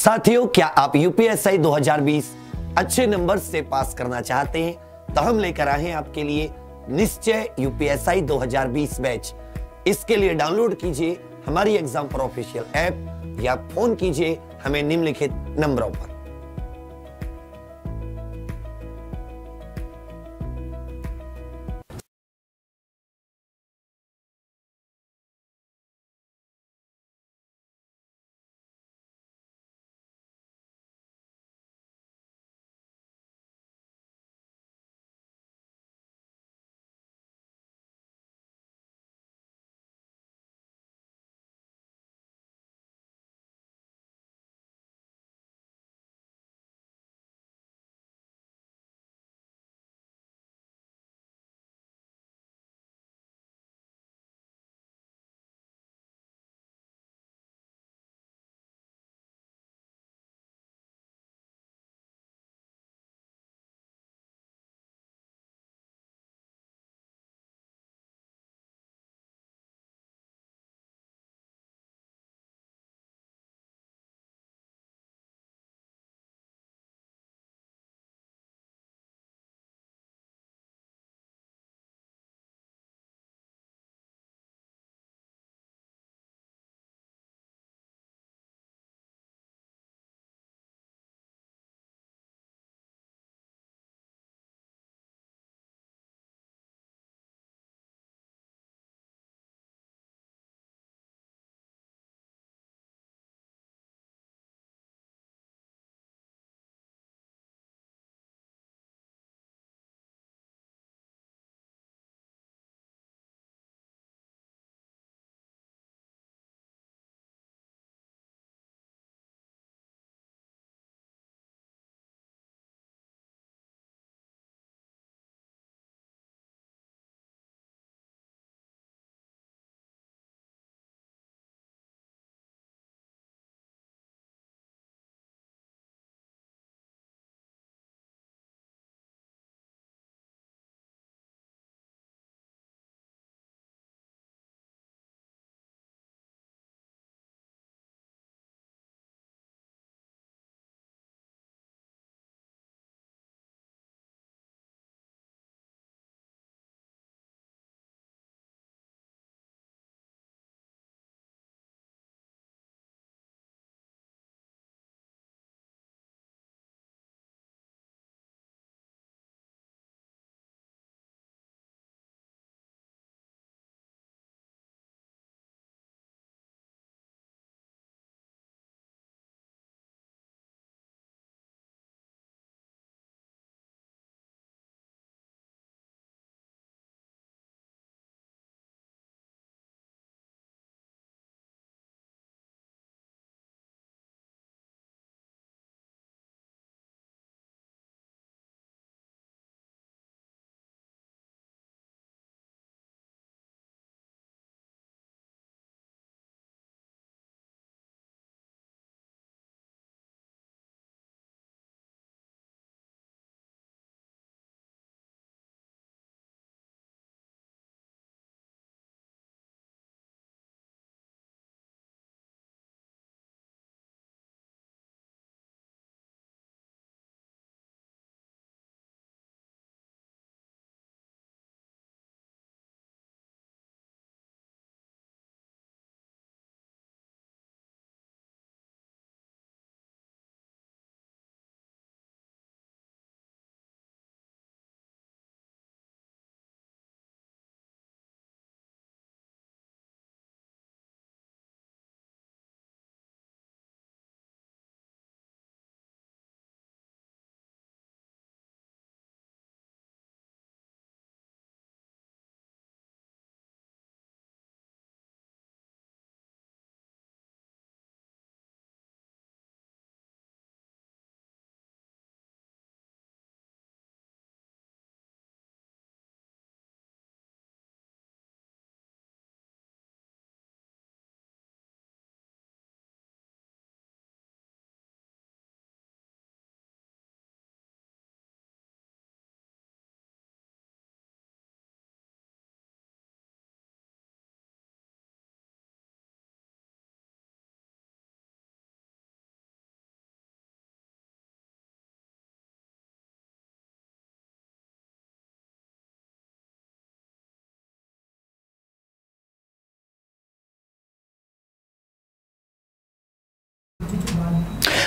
साथियों, क्या आप यूपीएससी 2020 अच्छे नंबर से पास करना चाहते हैं तो हम लेकर आए हैं आपके लिए निश्चय यूपीएससी 2020 बैच। इसके लिए डाउनलोड कीजिए हमारी एग्जाम पर ऑफिशियल ऐप या फोन कीजिए हमें निम्नलिखित नंबरों पर।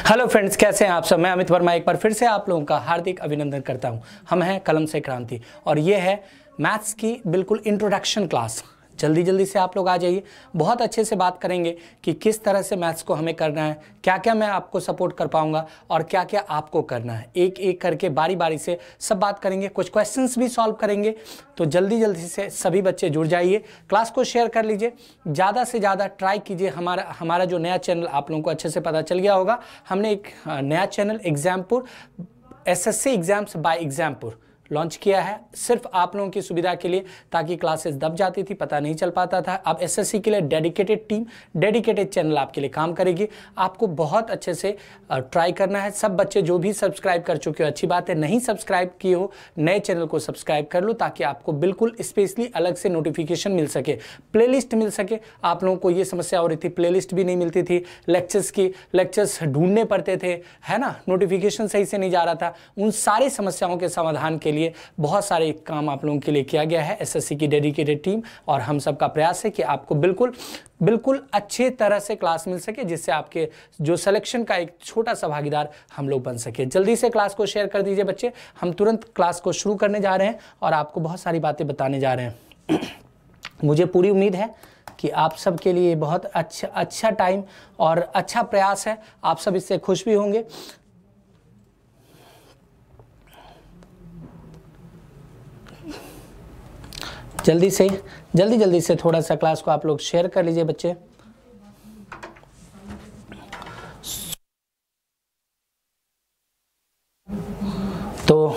हेलो फ्रेंड्स, कैसे हैं आप सब। मैं अमित वर्मा एक बार फिर से आप लोगों का हार्दिक अभिनंदन करता हूं। हम हैं कलम से क्रांति और ये है मैथ्स की बिल्कुल इंट्रोडक्शन क्लास। जल्दी से आप लोग आ जाइए। बहुत अच्छे से बात करेंगे कि किस तरह से मैथ्स को हमें करना है, क्या क्या मैं आपको सपोर्ट कर पाऊंगा और क्या क्या आपको करना है। एक एक करके बारी बारी से सब बात करेंगे, कुछ क्वेश्चंस भी सॉल्व करेंगे। तो जल्दी से सभी बच्चे जुड़ जाइए, क्लास को शेयर कर लीजिए, ज़्यादा से ज़्यादा ट्राई कीजिए। हमारा जो नया चैनल आप लोगों को अच्छे से पता चल गया होगा। हमने एक नया channel Exampur SSC exams by Exampur launch किया है, सिर्फ आप लोगों की सुविधा के लिए, ताकि क्लासेस दब जाती थी, पता नहीं चल पाता था। अब SSC के लिए डेडिकेटेड टीम, डेडिकेटेड चैनल आपके लिए काम करेगी। आपको बहुत अच्छे से ट्राई करना है। सब बच्चे जो भी सब्सक्राइब कर चुके हो अच्छी बात है, नहीं सब्सक्राइब किए हो नए चैनल को सब्सक्राइब कर लो, ताकि आपको बिल्कुल स्पेशली अलग से नोटिफिकेशन मिल सके, प्लेलिस्ट मिल सके। आप लोगों को ये समस्या हो रही थी, प्लेलिस्ट भी नहीं मिलती थी, लेक्चर्स ढूंढने पड़ते थे, है ना, नोटिफिकेशन सही से नहीं जा रहा था। उन सारी समस्याओं के समाधान के लिए बहुत सारे काम आप लोगों के लिए किया गया है SSC की डेडिकेटेड टीम, और हम सबका प्रयास है कि आपको बिल्कुल अच्छे तरह से क्लास मिल सके, जिससे आपके जो सिलेक्शन का एक छोटा सा भागीदार हम लोग बन सके। जल्दी से क्लास को शेयर कर दीजिए बच्चे। हम तुरंत क्लास को शुरू करने जा रहे हैं और आपको बहुत सारी बातें बताने जा रहे हैं। मुझे पूरी उम्मीद है कि आप सब के लिए बहुत अच्छा टाइम और अच्छा प्रयास है। आप सब इससे खुश भी होंगे। जल्दी से थोड़ा सा क्लास को आप लोग शेयर कर लीजिए बच्चे। तो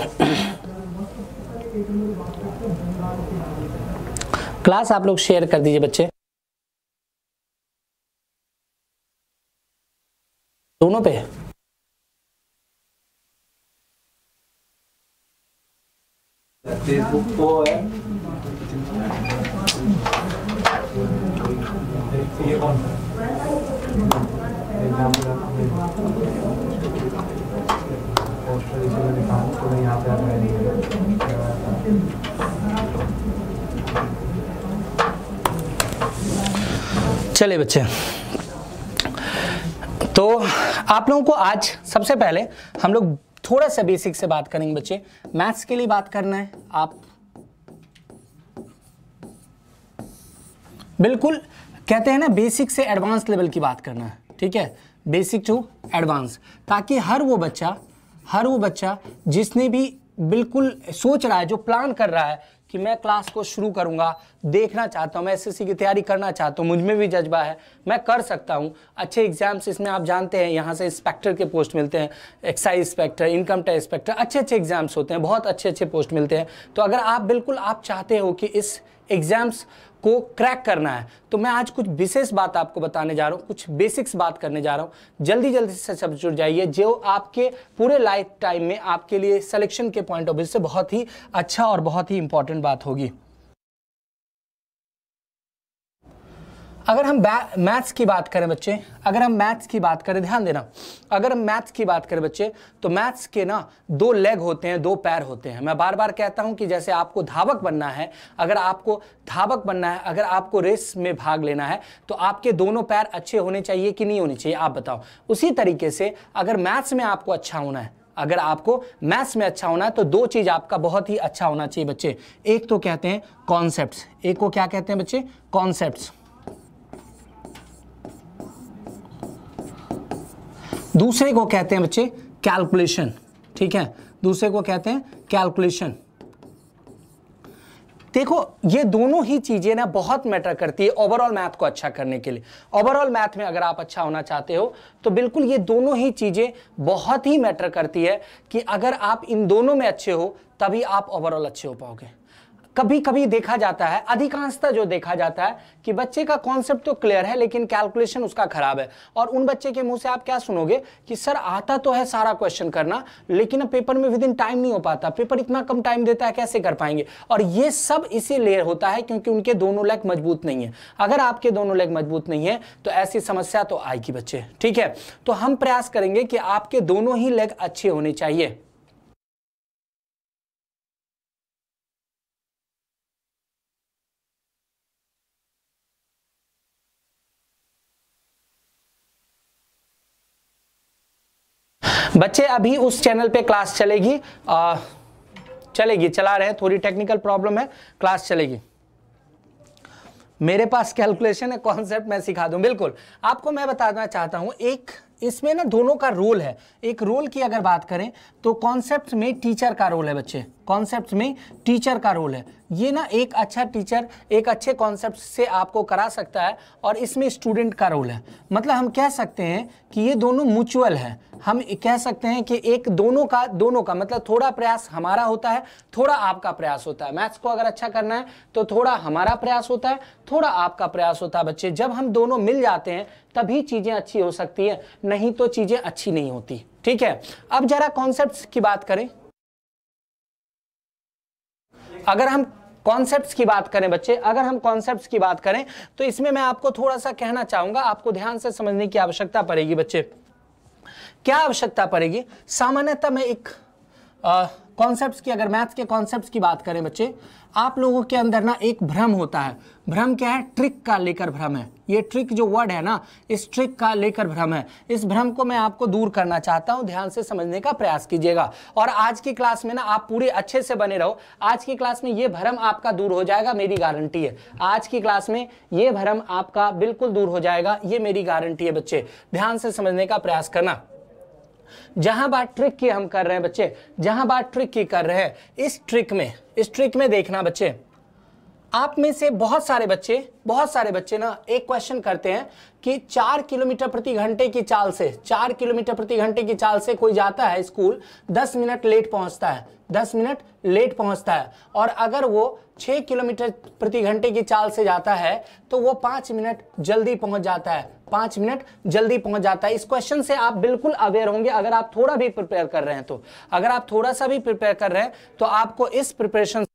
क्लास आप लोग शेयर कर दीजिए बच्चे, दोनों पे। फेसबुक तो है, ये कौन पोस्टर इसे मैंने कहा तो यहाँ पे आ रहा है। चलिए बच्चे, तो आप लोगों को आज सबसे पहले हम लोग थोड़ा सा बेसिक से बात करेंगे बच्चे। मैथ्स के लिए बात करना है, आप बिल्कुल कहते हैं ना बेसिक से एडवांस लेवल की बात करना है, ठीक है, बेसिक टू एडवांस, ताकि हर वो बच्चा जिसने भी बिल्कुल सोच रहा है, जो प्लान कर रहा है कि मैं क्लास को शुरू करूंगा, देखना चाहता हूं, मैं SSC की तैयारी करना चाहता हूं, मुझ में भी जज्बा है, मैं कर सकता हूं। अच्छे एग्जाम्स इसमें आप जानते हैं, यहाँ से इंस्पेक्टर के पोस्ट मिलते हैं, excise inspector, income tax inspector, अच्छे एग्जाम्स होते हैं, बहुत अच्छे पोस्ट मिलते हैं। तो अगर आप चाहते हो कि इस एग्जाम्स को क्रैक करना है, तो मैं आज कुछ विशेष बात आपको बताने जा रहा हूं, कुछ बेसिक्स बात करने जा रहा हूं। जल्दी से सब जुड़ जाइए, जो आपके पूरे लाइफ टाइम में आपके लिए सिलेक्शन के पॉइंट ऑफ व्यू से बहुत ही अच्छा और बहुत ही इंपॉर्टेंट बात होगी। अगर हम मैथ्स की बात करें बच्चे, ध्यान देना, अगर हम मैथ्स की बात करें बच्चे, तो मैथ्स के ना दो लेग होते हैं, दो पैर होते हैं। मैं बार बार कहता हूं कि जैसे आपको धावक बनना है, अगर आपको रेस में भाग लेना है, तो आपके दोनों पैर अच्छे होने चाहिए कि नहीं होने चाहिए, आप बताओ। उसी तरीके से अगर मैथ्स में आपको अच्छा होना है, तो दो चीज आपका बहुत ही अच्छा होना चाहिए बच्चे। एक तो कहते हैं कॉन्सेप्ट्स, एक को क्या कहते हैं बच्चे, कॉन्सेप्ट्स। दूसरे को कहते हैं बच्चे कैलकुलेशन, ठीक है, दूसरे को कहते हैं कैलकुलेशन। देखो ये दोनों ही चीजें ना बहुत मैटर करती है ओवरऑल मैथ को अच्छा करने के लिए। ओवरऑल मैथ में अगर आप अच्छा होना चाहते हो, तो बिल्कुल ये दोनों ही चीजें बहुत ही मैटर करती है कि अगर आप इन दोनों में अच्छे हो, तभी आप ओवरऑल अच्छे हो पाओगे। कभी कभी देखा जाता है, अधिकांशतः जो देखा जाता है कि बच्चे का कॉन्सेप्ट तो क्लियर है लेकिन कैलकुलेशन उसका खराब है, और उन बच्चे के मुंह से आप क्या सुनोगे कि सर आता तो है सारा क्वेश्चन करना, लेकिन अब पेपर में विद इन टाइम नहीं हो पाता, पेपर इतना कम टाइम देता है, कैसे कर पाएंगे। और ये सब इसीलिए होता है क्योंकि उनके दोनों लेग मजबूत नहीं है। अगर आपके दोनों लेग मजबूत नहीं है तो ऐसी समस्या तो आएगी बच्चे, ठीक है। तो हम प्रयास करेंगे कि आपके दोनों ही लेग अच्छे होने चाहिए। बच्चे अभी उस चैनल पे क्लास चलेगी, चला रहे हैं, थोड़ी टेक्निकल प्रॉब्लम है, क्लास चलेगी। मेरे पास कैलकुलेशन है, कॉन्सेप्ट मैं सिखा दूं। बिल्कुल, आपको मैं बताना चाहता हूं, एक इसमें ना दोनों का रोल है। एक रोल की अगर बात करें तो कॉन्सेप्ट में टीचर का रोल है बच्चे, कॉन्सेप्ट में टीचर का रोल है। ये ना एक अच्छा टीचर एक अच्छे कॉन्सेप्ट से आपको करा सकता है, और इसमें स्टूडेंट का रोल है। मतलब हम कह सकते हैं कि ये दोनों म्यूचुअल है। हम कह सकते हैं कि एक दोनों का मतलब थोड़ा प्रयास हमारा होता है, थोड़ा आपका प्रयास होता है। मैथ्स को अगर अच्छा करना है तो थोड़ा हमारा प्रयास होता है, थोड़ा आपका प्रयास होता है बच्चे। जब हम दोनों मिल जाते हैं तभी चीजें अच्छी हो सकती है, नहीं तो चीजें अच्छी नहीं होती। ठीक है, अब जरा कॉन्सेप्ट्स की बात करें। अगर हम कॉन्सेप्ट्स की बात करें बच्चे, अगर हम कॉन्सेप्ट्स की बात करें तो इसमें मैं आपको थोड़ा सा कहना चाहूंगा, आपको ध्यान से समझने की आवश्यकता पड़ेगी बच्चे। क्या आवश्यकता पड़ेगी? सामान्यतः मैं एक कॉन्सेप्ट्स की, अगर मैथ्स के कॉन्सेप्ट्स की बात करें बच्चे, आप लोगों के अंदर ना एक भ्रम होता है। भ्रम क्या है? ट्रिक का लेकर भ्रम है। ये ट्रिक जो वर्ड है ना, इस ट्रिक का लेकर भ्रम है। इस भ्रम को मैं आपको दूर करना चाहता हूं, ध्यान से समझने का प्रयास कीजिएगा। और आज की क्लास में ना आप पूरे अच्छे से बने रहो। आज की क्लास में ये भ्रम आपका दूर हो जाएगा, मेरी गारंटी है। आज की क्लास में ये भ्रम आपका बिल्कुल दूर हो जाएगा, ये मेरी गारंटी है बच्चे। ध्यान से समझने का प्रयास करना। जहां बात ट्रिक की हम कर रहे हैं बच्चे, जहां बात ट्रिक की कर रहे हैं, इस ट्रिक में देखना बच्चे, आप में से बहुत सारे बच्चे ना एक क्वेश्चन करते हैं कि 4 किलोमीटर प्रति घंटे की चाल से, 4 किलोमीटर प्रति घंटे की चाल से कोई जाता है स्कूल, 10 मिनट लेट पहुंचता है, 10 मिनट लेट पहुंचता है। और अगर वो 6 किलोमीटर प्रति घंटे की चाल से जाता है तो वो 5 मिनट जल्दी पहुंच जाता है, 5 मिनट जल्दी पहुंच जाता है। इस क्वेश्चन से आप बिल्कुल अवेयर होंगे अगर आप थोड़ा भी प्रिपेयर कर रहे हैं तो। अगर आप थोड़ा सा भी प्रिपेयर कर रहे हैं तो आपको इस प्रिपरेशन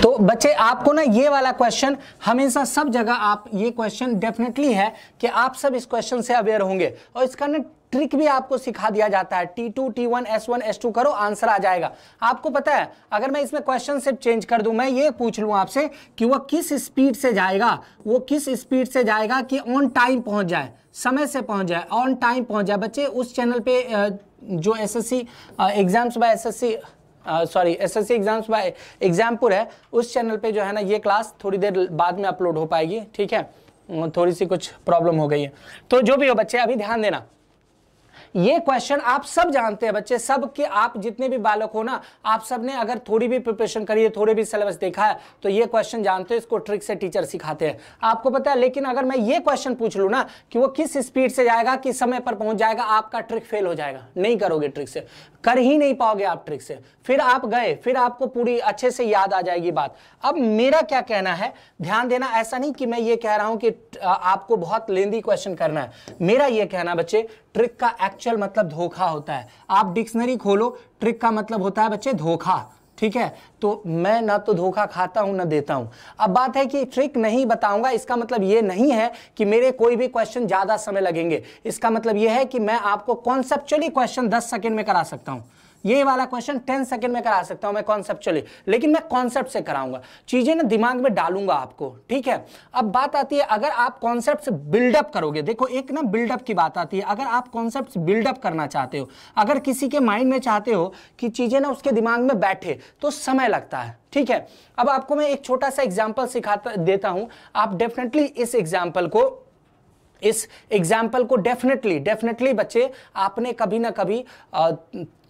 तो बच्चे आपको ना ये वाला क्वेश्चन हमेशा सब जगह, आप ये क्वेश्चन डेफिनेटली है कि आप सब इस क्वेश्चन से अवेयर होंगे। और इसका ना ट्रिक भी आपको सिखा दिया जाता है, T2 T1 S1 S2 करो, आंसर आ जाएगा। आपको पता है अगर मैं इसमें क्वेश्चन से चेंज कर दूं, मैं ये पूछ लूं आपसे कि वो किस स्पीड से जाएगा, वो किस स्पीड से जाएगा कि ऑन टाइम पहुंच जाए, समय से पहुंच जाए, ऑन टाइम पहुंच जाए। बच्चे उस चैनल पे जो SSC exams by SSC exams by Exampur है, उस चैनल पे जो है ना ये क्लास थोड़ी देर बाद में अपलोड हो पाएगी। ठीक है, थोड़ी सी कुछ प्रॉब्लम हो गई है, तो जो भी हो बच्चे अभी ध्यान देना। ये क्वेश्चन आप सब जानते हैं बच्चे, सब के आप जितने भी बालक हो ना, आप सब ने अगर थोड़ी भी प्रिपरेशन करी है, थोड़े भी सिलेबस देखा है तो ये क्वेश्चन जानते हो, इसको ट्रिक से टीचर सिखाते हैं, आपको पता है। लेकिन अगर मैं ये क्वेश्चन पूछ लूं ना कि वो किस स्पीड से जाएगा कि समय पर पहुंच जाएगा, आपका ट्रिक फेल हो जाएगा, नहीं करोगे ट्रिक से, कर ही नहीं पाओगे आप ट्रिक से। फिर आप गए, फिर आपको पूरी अच्छे से याद आ जाएगी बात। अब मेरा क्या कहना है, ध्यान देना, ऐसा नहीं कि मैं ये कह रहा हूं कि आपको बहुत लेंदी क्वेश्चन करना है। मेरा ये कहना बच्चे, ट्रिक का एक्चुअल मतलब धोखा होता है। आप डिक्शनरी खोलो, ट्रिक का मतलब होता है बच्चे धोखा। ठीक है, तो मैं ना तो धोखा खाता हूं ना देता हूं। अब बात है कि ट्रिक नहीं बताऊंगा, इसका मतलब ये नहीं है कि मेरे कोई भी क्वेश्चन ज्यादा समय लगेंगे। इसका मतलब ये है कि मैं आपको कॉन्सेप्चुअली क्वेश्चन 10 सेकंड में करा सकता हूं, ये वाला क्वेश्चन 10 सेकंड में करा सकता हूं मैं कॉन्सेप्चुअली, लेकिन मैं कॉन्सेप्ट से कराऊंगा, चीजें ना दिमाग में डालूंगा आपको। ठीक है, अब बात आती है अगर आप कॉन्सेप्ट बिल्डअप करोगे, देखो एक ना बिल्डअप की बात आती है। अगर आप कॉन्सेप्ट बिल्डअप करना चाहते हो, अगर किसी के माइंड में चाहते हो कि चीजें ना उसके दिमाग में बैठे, तो समय लगता है। ठीक है, अब आपको मैं एक छोटा सा एग्जाम्पल सिखाता देता हूं, आप डेफिनेटली इस एग्जाम्पल को डेफिनेटली बच्चे आपने कभी ना कभी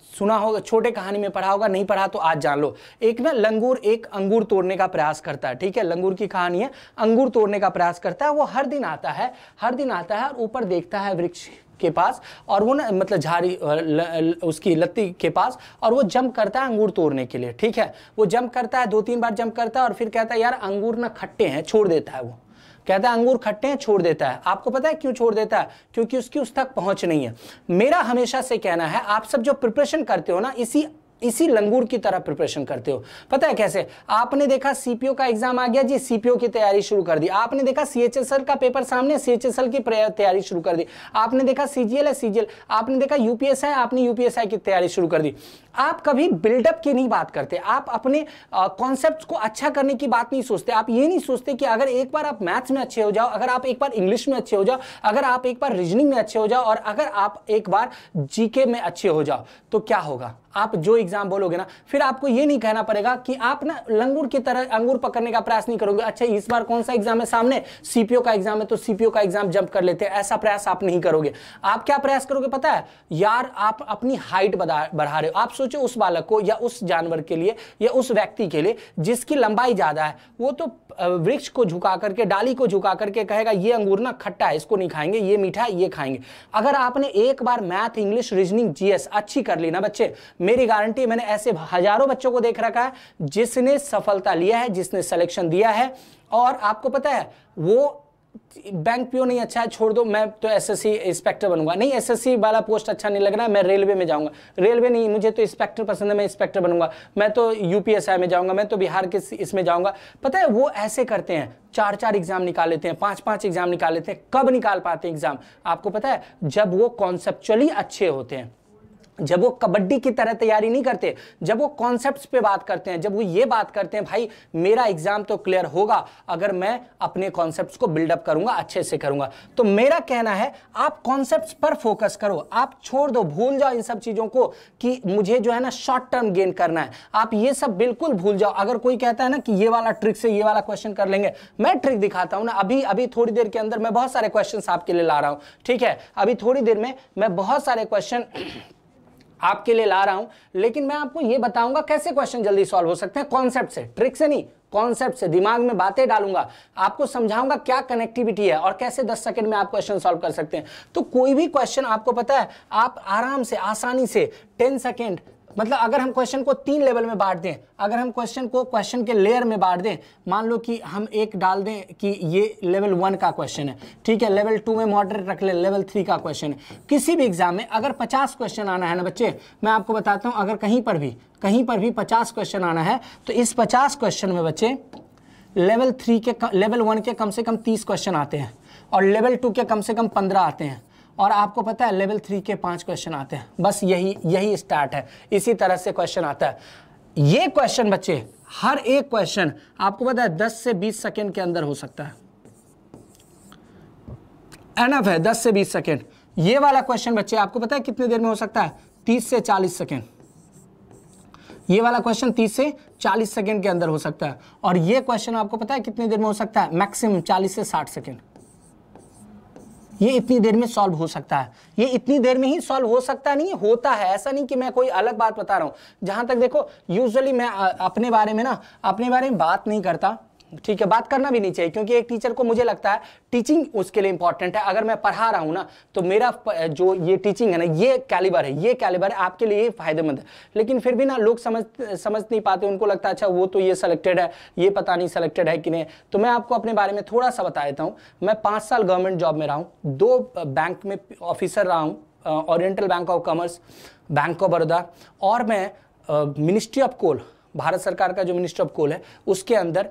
सुना होगा, छोटे कहानी में पढ़ा होगा, नहीं पढ़ा तो आज जान लो। एक ना लंगूर एक अंगूर तोड़ने का प्रयास करता है, ठीक है, लंगूर की कहानी है, अंगूर तोड़ने का प्रयास करता है। वो हर दिन आता है और ऊपर देखता है वृक्ष के पास, और वो ना मतलब झाड़ी उसकी लत्ती के पास, और वो जंप करता है अंगूर तोड़ने के लिए, ठीक है। वो जंप करता है, 2-3 बार जंप करता है और फिर कहता है यार अंगूर ना खट्टे हैं, छोड़ देता है। वो कहता है अंगूर खट्टे हैं, छोड़ देता है। आपको पता है क्यों छोड़ देता है? क्योंकि उसकी उस तक पहुंच नहीं है। मेरा हमेशा से कहना है, आप सब जो प्रिपरेशन करते हो ना, इसी लंगूर की तरह प्रिपरेशन करते हो। पता है कैसे? आपने देखा सीपीओ का एग्जाम आ गया जी, सीपीओ की तैयारी शुरू कर दी। आपने देखा सीएचएसएल का पेपर सामने, सीएचएसएल की तैयारी शुरू कर दी। आपने देखा सीजीएल है, सीजीएल। आपने देखा यूपीएससी है, आपने यूपीएससी की तैयारी शुरू कर दी। आप कभी बिल्डअप की नहीं बात करते, आप अपने कॉन्सेप्ट्स को अच्छा करने की बात नहीं सोचते। आप ये नहीं सोचते कि अगर एक बार आप मैथ्स में अच्छे हो जाओ, अगर आप एक बार इंग्लिश में अच्छे हो जाओ, अगर आप एक बार रीजनिंग में अच्छे हो जाओ, और अगर आप एक बार जीके में अच्छे हो जाओ, तो क्या होगा? आप जो एग्जाम बोलोगे ना, फिर आपको ये नहीं कहना पड़ेगा कि आप ना लंगूर की तरह अंगूर पकड़ने का प्रयास नहीं करोगे। अच्छा इस बार कौन सा एग्जाम है सामने? सीपीओ का एग्जाम है, तो सीपीओ का एग्जाम जंप कर लेते हैं। ऐसा प्रयास आप नहीं करोगे। आप क्या प्रयास करोगे पता है? यार आप अपनी हाइट बढ़ा रहे हो। आप सोचो उस बालक को या उस जानवर के लिए या उस व्यक्ति के लिए जिसकी लंबाई ज्यादा है, वो तो वृक्ष को झुका करके, डाली को झुका करके कहेगा ये अंगूर ना खट्टा है, इसको नहीं खाएंगे, ये मीठा है, ये खाएंगे। अगर आपने एक बार मैथ, इंग्लिश, रीजनिंग, जीएस अच्छी कर ली ना बच्चे, मेरी गारंटी, मैंने ऐसे हजारों बच्चों को देख रखा है जिसने सफलता लिया है, जिसने सिलेक्शन दिया है। और आपको पता है वो बैंक पीओ नहीं अच्छा है, छोड़ दो, मैं तो एसएससी इंस्पेक्टर बनूंगा। नहीं, एसएससी वाला पोस्ट अच्छा नहीं लग रहा है, मैं रेलवे में जाऊंगा। रेलवे नहीं, मुझे तो इंस्पेक्टर पसंद है, मैं इंस्पेक्टर बनूंगा। मैं तो यूपीएससी में जाऊंगा, मैं तो बिहार के इसमें जाऊंगा। पता है वो ऐसे करते हैं, 4-4 एग्जाम निकाल लेते हैं, 5-5 एग्जाम निकाल लेते हैं। कब निकाल पाते हैं एग्जाम? आपको पता है, जब वो कॉन्सेप्चुअली अच्छे होते हैं, जब वो कबड्डी की तरह तैयारी नहीं करते, जब वो कॉन्सेप्ट्स पे बात करते हैं, जब वो ये बात करते हैं भाई मेरा एग्जाम तो क्लियर होगा अगर मैं अपने कॉन्सेप्ट्स को बिल्डअप करूंगा, अच्छे से करूंगा। तो मेरा कहना है आप कॉन्सेप्ट्स पर फोकस करो, आप छोड़ दो, भूल जाओ इन सब चीजों को कि मुझे जो है ना शॉर्ट टर्म गेन करना है। आप ये सब बिल्कुल भूल जाओ। अगर कोई कहता है ना कि ये वाला ट्रिक से ये वाला क्वेश्चन कर लेंगे, मैं ट्रिक दिखाता हूं ना, अभी थोड़ी देर के अंदर मैं बहुत सारे क्वेश्चन आपके लिए ला रहा हूं, ठीक है। अभी थोड़ी देर में मैं बहुत सारे क्वेश्चन आपके लिए ला रहा हूं, लेकिन मैं आपको यह बताऊंगा कैसे क्वेश्चन जल्दी सॉल्व हो सकते हैं, कॉन्सेप्ट से, ट्रिक से नहीं, कॉन्सेप्ट से। दिमाग में बातें डालूंगा, आपको समझाऊंगा क्या कनेक्टिविटी है और कैसे 10 सेकंड में आप क्वेश्चन सॉल्व कर सकते हैं। तो कोई भी क्वेश्चन आपको पता है, आप आराम से, आसानी से 10 सेकंड, मतलब अगर हम क्वेश्चन को 3 लेवल में बांट दें, अगर हम क्वेश्चन को क्वेश्चन के लेयर में बांट दें, मान लो कि हम एक डाल दें कि ये लेवल 1 का क्वेश्चन है, ठीक है, लेवल 2 में मॉडरेट रख ले, लेवल 3 का क्वेश्चन है। किसी भी एग्जाम में अगर 50 क्वेश्चन आना है ना बच्चे, मैं आपको बताता हूं, अगर कहीं पर भी 50 क्वेश्चन आना है, तो इस 50 क्वेश्चन में बच्चे लेवल 1 के कम से कम 30 क्वेश्चन आते हैं, और लेवल 2 के कम से कम 15 आते हैं, और आपको पता है लेवल 3 के 5 क्वेश्चन आते हैं। बस यही स्टार्ट है, इसी तरह से क्वेश्चन आता है। ये क्वेश्चन बच्चे, हर एक क्वेश्चन आपको पता है 10 से 20 सेकंड के अंदर हो सकता है। एनफ है 10 से 20 सेकंड। ये वाला क्वेश्चन बच्चे आपको पता है कितनी देर में हो सकता है? 30 से 40 सेकंड। ये वाला क्वेश्चन 30 से 40 सेकंड के अंदर हो सकता है। और ये क्वेश्चन आपको पता है कितनी देर में हो सकता है? मैक्सिमम 40 से 60 सेकंड। ये इतनी देर में सॉल्व हो सकता है। ये इतनी देर में ही सॉल्व हो सकता नहीं, होता है। ऐसा नहीं कि मैं कोई अलग बात बता रहा हूं। जहां तक देखो, यूजुअली मैं अपने बारे में बात नहीं करता, ठीक है, बात करना भी नहीं चाहिए, क्योंकि एक टीचर को, मुझे लगता है टीचिंग उसके लिए इंपॉर्टेंट है। अगर मैं पढ़ा रहा हूं ना, तो मेरा जो ये टीचिंग है ना, ये कैलिबर है आपके लिए फायदेमंद है। लेकिन फिर भी ना लोग समझ नहीं पाते, उनको लगता है अच्छा वो तो ये सिलेक्टेड है, ये पता नहीं सिलेक्टेड है कि नहीं। तो मैं आपको अपने बारे में थोड़ा सा बता देता हूँ। मैं 5 साल गवर्नमेंट जॉब में रहा हूँ, 2 बैंक में ऑफिसर रहा हूँ, oriental bank of commerce, bank of Baroda, और मैं मिनिस्ट्री ऑफ कोल, भारत सरकार का जो मिनिस्ट्री ऑफ कोल है, उसके अंदर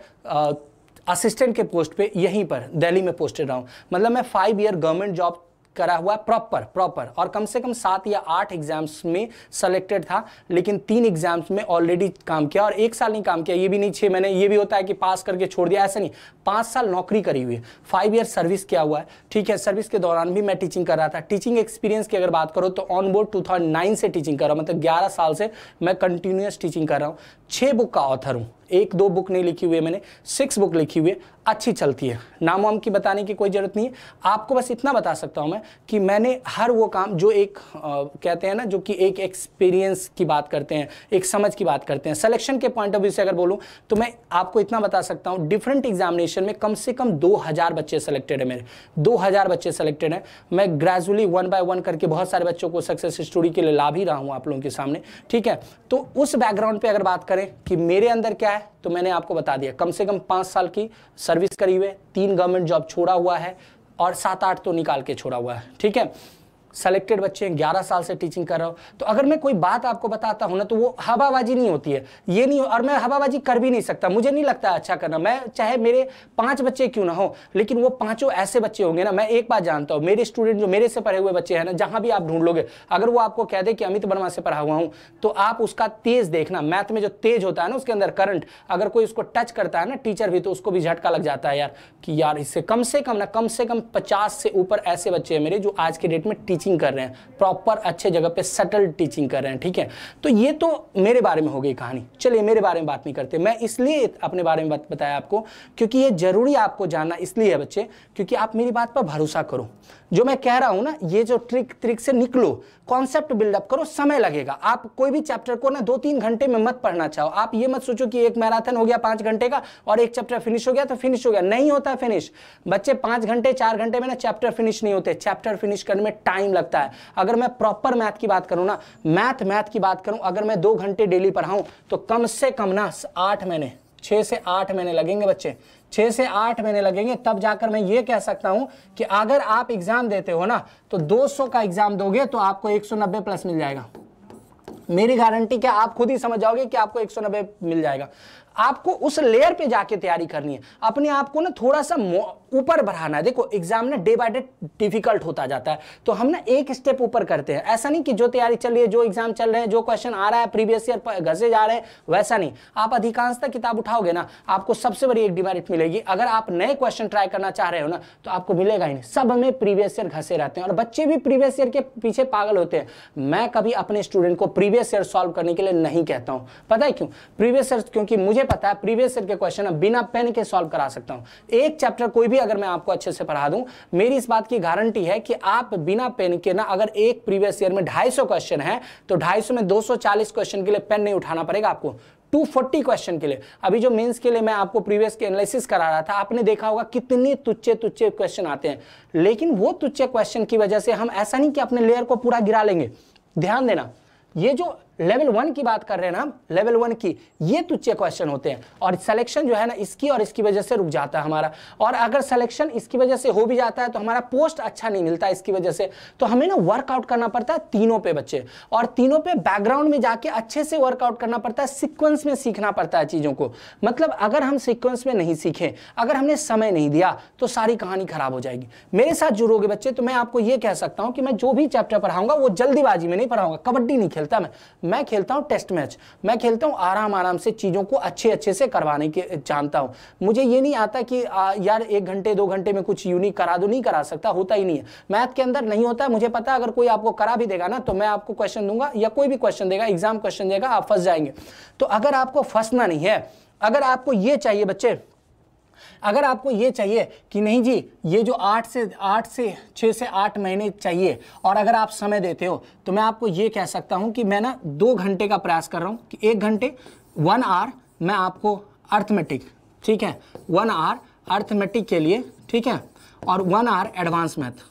असिस्टेंट के पोस्ट पे यहीं पर दिल्ली में पोस्टेड रहा हूं। मतलब मैं 5 ईयर गवर्नमेंट जॉब करा हुआ प्रॉपर, और कम से कम 7 या 8 एग्जाम्स में सेलेक्टेड था, लेकिन 3 एग्जाम्स में ऑलरेडी काम किया, और 1 साल नहीं काम किया, ये भी नहीं 6 महीने। ये भी होता है कि पास करके छोड़ दिया, ऐसा नहीं, 5 साल नौकरी करी हुई है, 5 ईयर सर्विस किया हुआ है, ठीक है। सर्विस के दौरान भी मैं टीचिंग कर रहा था। टीचिंग एक्सपीरियंस की अगर बात करो तो ऑन बोर्ड 2009 से टीचिंग कर रहा हूँ, मतलब 11 साल से मैं कंटिन्यूअस टीचिंग कर रहा हूँ। 6 बुक का ऑथर हूँ, 1 2 बुक नहीं लिखी हुई है मैंने, 6 बुक लिखी हुई है, अच्छी चलती है। नाम वाम की बताने की कोई ज़रूरत नहीं है, आपको बस इतना बता सकता हूँ मैं कि मैंने हर वो काम जो एक कहते हैं ना, जो कि एक एक्सपीरियंस की बात करते हैं, एक समझ की बात करते हैं, सिलेक्शन के पॉइंट ऑफ व्यू से अगर बोलूँ तो मैं आपको इतना बता सकता हूँ, डिफरेंट एग्जामिनेशन में कम से कम 2000 बच्चे सेलेक्टेड है मेरे, 2000 बच्चे सेलेक्टेड हैं। मैं ग्रेजुअली 1 बाय 1 करके बहुत सारे बच्चों को सक्सेस स्टोरी के लिए ला भी रहा हूँ आप लोगों के सामने, ठीक है। तो उस बैकग्राउंड पे अगर बात करें कि मेरे अंदर क्या है, तो मैंने आपको बता दिया, कम से कम 5 साल की सर्विस करी हुई है, 3 गवर्नमेंट जॉब छोड़ा हुआ है और 7-8 तो निकाल के छोड़ा हुआ है, ठीक है। सेलेक्टेड बच्चे हैं, 11 साल से टीचिंग कर रहा हूँ। तो अगर मैं कोई बात आपको बताता हूँ ना, तो वो हवाबाजी नहीं होती है, ये नहीं, और मैं हवाबाजी कर भी नहीं सकता, मुझे नहीं लगता अच्छा करना। मैं चाहे मेरे 5 बच्चे क्यों ना हो, लेकिन वो 5 ऐसे बच्चे होंगे ना, मैं एक बात जानता हूँ, मेरे स्टूडेंट जो मेरे से पढ़े हुए बच्चे हैं ना, जहाँ भी आप ढूंढ लोगे, अगर वो आपको कह दे कि अमित वर्मा से पढ़ा हुआ हूँ, तो आप उसका तेज देखना, मैथ में जो तेज होता है ना, उसके अंदर करंट, अगर कोई उसको टच करता है ना, टीचर भी, तो उसको भी झटका लग जाता है यार, कि यार इससे कम से कम 50 से ऊपर ऐसे बच्चे हैं मेरे जो आज के डेट में टीचिंग कर रहे हैं, प्रॉपर अच्छे जगह पे सटल टीचिंग कर रहे हैं, ठीक है। तो ये तो मेरे बारे में हो गई कहानी। चलिए मेरे बारे में बात नहीं करते, मैं इसलिए अपने बारे में बताया आपको क्योंकि ये जरूरी आपको जानना इसलिए है बच्चे, क्योंकि आप मेरी बात पर भरोसा करो, जो मैं कह रहा हूं ना, ये जो ट्रिक से निकलो, कॉन्सेप्ट बिल्डअप करो, समय लगेगा। आप कोई भी चैप्टर को ना 2-3 घंटे में मत पढ़ना चाहो। आप ये मत सोचो कि एक मैराथन हो गया 5 घंटे का और एक चैप्टर फिनिश हो गया तो फिनिश हो गया, नहीं होता फिनिश बच्चे। 5 घंटे 4 घंटे में ना चैप्टर फिनिश नहीं होते, चैप्टर फिनिश करने में टाइम लगता है। अगर मैं प्रॉपर मैथ की बात करूं ना, मैथ की बात करूं, अगर मैं 2 घंटे डेली पढ़ाऊं तो कम से कम ना 8 महीने, 6 से 8 महीने लगेंगे बच्चे, 6 से 8 महीने लगेंगे, तब जाकर मैं ये कह सकता हूं कि अगर आप एग्जाम देते हो ना, तो 200 का एग्जाम दोगे तो आपको 190 प्लस मिल जाएगा। मेरी गारंटी क्या, आप खुद ही समझ जाओगे कि आपको 190 मिल जाएगा। आपको उस लेयर पे जाके तैयारी करनी है, अपने आप को ना थोड़ा सा ऊपर बढ़ाना है। देखो एग्जाम ना डे बाय डे डिफिकल्ट होता जाता है, तो हम ना एक स्टेप ऊपर करते हैं। ऐसा नहीं कि जो तैयारी चल रही है, जो एग्जाम चल रहे हैं, जो क्वेश्चन आ रहा है प्रीवियस ईयर घसे जा रहे हैं, वैसा नहीं। आप अधिकांशतः किताब उठाओगे ना, आपको सबसे बड़ी एक डिमेरिट मिलेगी। अगर आप नए क्वेश्चन ट्राई करना चाह रहे हो ना, तो आपको मिलेगा ही नहीं, सब में प्रीवियस ईयर घसे रहते हैं और बच्चे भी प्रीवियस ईयर के पीछे पागल होते हैं। मैं कभी अपने स्टूडेंट को प्रीवियस ईयर सॉल्व करने के लिए नहीं कहता हूं, पता है क्यों? प्रीवियस ईयर, क्योंकि मुझे पता है प्रीवियस ईयर के क्वेश्चन बिना पेन के सॉल्व करा सकता हूं। एक चैप्टर कोई भी अगर मैं आपको अच्छे से पढ़ा दूं, मेरी इस बात की गारंटी है कि आप बिना पेन के ना, अगर एक प्रीवियस ईयर में 250 क्वेश्चन है तो 250 में 240 क्वेश्चन के लिए पेन नहीं उठाना पड़ेगा आपको, 240 क्वेश्चन के लिए। अभी जो मेंस के लिए मैं आपको प्रीवियस के एनालिसिस करा रहा था, आपने देखा होगा कितने तुच्चे क्वेश्चन आते हैं, लेकिन वो तुच्चे क्वेश्चन की वजह से हम ऐसा नहीं कि अपने लेयर को पूरा गिरा लेंगे। ध्यान देना, ये जो लेवल 1 की बात कर रहे हैं ना हम, लेवल 1 की, ये तुच्चे क्वेश्चन होते हैं और सिलेक्शन जो है ना इसकी और इसकी वजह से रुक जाता है हमारा। और अगर सिलेक्शन इसकी वजह से हो भी जाता है तो हमारा पोस्ट अच्छा नहीं मिलता इसकी वजह से। तो हमें ना वर्कआउट करना पड़ता है तीनों पे बच्चे, और तीनों पे बैकग्राउंड में जाके अच्छे से वर्कआउट करना पड़ता है, सीक्वेंस में सीखना पड़ता है चीजों को। मतलब अगर हम सीक्वेंस में नहीं सीखे, अगर हमने समय नहीं दिया, तो सारी कहानी खराब हो जाएगी। मेरे साथ जुड़ोगे बच्चे तो मैं आपको ये कह सकता हूं कि मैं जो भी चैप्टर पढ़ाऊंगा वो जल्दीबाजी में नहीं पढ़ाऊंगा। कबड्डी नहीं खेलता मैं खेलता हूं टेस्ट मैच, मैं खेलता हूं आराम से चीजों को अच्छे से करवाने के जानता हूं। मुझे ये नहीं आता कि यार 1 घंटे 2 घंटे में कुछ यूनिक करा दो, नहीं करा सकता, होता ही नहीं है। मैथ के अंदर नहीं होता है, मुझे पता है। अगर कोई आपको करा भी देगा ना, तो मैं आपको क्वेश्चन दूंगा या कोई भी क्वेश्चन देगा, एग्जाम क्वेश्चन देगा, आप फंस जाएंगे। तो अगर आपको फंसना नहीं है, अगर आपको ये चाहिए बच्चे, अगर आपको ये चाहिए कि नहीं जी ये जो 6 से 8 महीने चाहिए, और अगर आप समय देते हो, तो मैं आपको ये कह सकता हूं कि मैं ना 2 घंटे का प्रयास कर रहा हूं कि 1 घंटे 1 आवर मैं आपको अर्थमेटिक, ठीक है, 1 आवर अर्थमेटिक के लिए, ठीक है, और 1 आवर एडवांस मैथ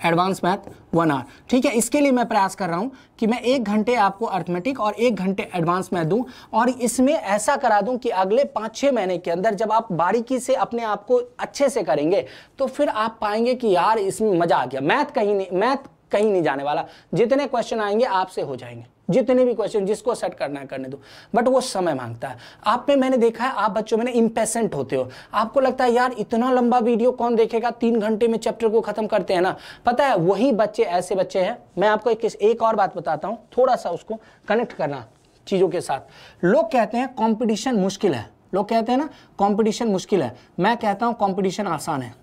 1 आवर, ठीक है। इसके लिए मैं प्रयास कर रहा हूं कि मैं 1 घंटे आपको अर्थमेटिक और 1 घंटे एडवांस मैथ दूं, और इसमें ऐसा करा दूं कि अगले 5-6 महीने के अंदर जब आप बारीकी से अपने आप को अच्छे से करेंगे, तो फिर आप पाएंगे कि यार इसमें मजा आ गया। मैथ कहीं नहीं जाने वाला, जितने क्वेश्चन आएंगे आपसे हो जाएंगे, जितने भी क्वेश्चन जिसको सेट करना है करने दो, बट वो समय मांगता है। आप में मैंने देखा है, आप बच्चों में ना इम्पेशेंट होते हो, आपको लगता है यार इतना लंबा वीडियो कौन देखेगा, 3 घंटे में चैप्टर को खत्म करते हैं ना। पता है वही बच्चे ऐसे बच्चे हैं। मैं आपको एक और बात बताता हूं, थोड़ा सा उसको कनेक्ट करना चीजों के साथ। लोग कहते हैं कॉम्पिटिशन मुश्किल है, लोग कहते हैं ना कॉम्पिटिशन मुश्किल है, मैं कहता हूं कॉम्पिटिशन आसान है।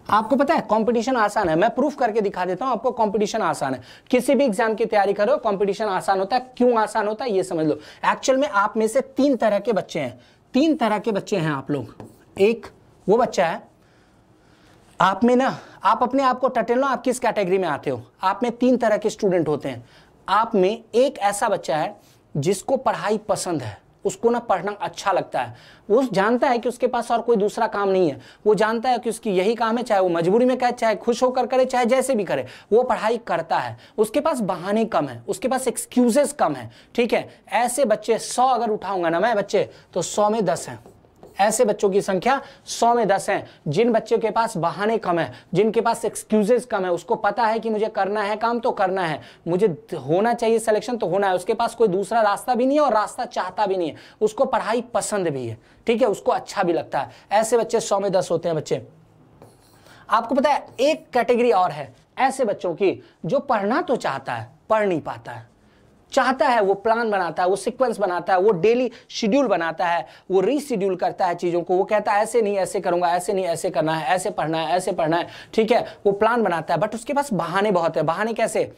आपको पता है कंपटीशन आसान है, मैं प्रूफ करके दिखा देता हूं आपको। कंपटीशन आसान है, किसी भी एग्जाम की तैयारी करो कंपटीशन आसान होता है। क्यों आसान होता है ये समझ लो। एक्चुअल में आप में से 3 तरह के बच्चे हैं, 3 तरह के बच्चे हैं आप लोग। एक वो बच्चा है आप में ना, आप अपने आप को टटल लो, आप किस कैटेगरी में आते हो। आप में 3 तरह के स्टूडेंट होते हैं। आप में एक ऐसा बच्चा है जिसको पढ़ाई पसंद है, उसको ना पढ़ना अच्छा लगता है, वो जानता है कि उसके पास और कोई दूसरा काम नहीं है, वो जानता है कि उसकी यही काम है, चाहे वो मजबूरी में करे, चाहे खुश होकर करे, चाहे जैसे भी करे, वो पढ़ाई करता है। उसके पास बहाने कम है, उसके पास एक्सक्यूजेस कम है, ठीक है। ऐसे बच्चे 100 अगर उठाऊंगा ना मैं बच्चे, तो 100 में 10 हैं। ऐसे बच्चों की संख्या 100 में 10 हैं। जिन बच्चों के पास बहाने कम है, जिनके पास एक्सक्यूजेस कम है, उसको पता है कि मुझे करना है काम तो करना है, मुझे होना चाहिए सिलेक्शन तो होना है, उसके पास कोई दूसरा रास्ता भी नहीं है और रास्ता चाहता भी नहीं है, उसको पढ़ाई पसंद भी है, ठीक है, उसको अच्छा भी लगता है। ऐसे बच्चे 100 में 10 होते हैं बच्चे। आपको पता है एक कैटेगरी और है ऐसे बच्चों की, जो पढ़ना तो चाहता है, पढ़ नहीं पाता है। चाहता है, वो प्लान बनाता है, वो सीक्वेंस बनाता है, वो डेली शेड्यूल बनाता है, वो रीशेड्यूल करता है चीज़ों को, वो कहता है ऐसे नहीं ऐसे करूंगा, ऐसे नहीं ऐसे करना है, ऐसे पढ़ना है, ऐसे पढ़ना है, ठीक है, वो प्लान बनाता है। बट उसके पास बहाने बहुत है। बहाने कैसे?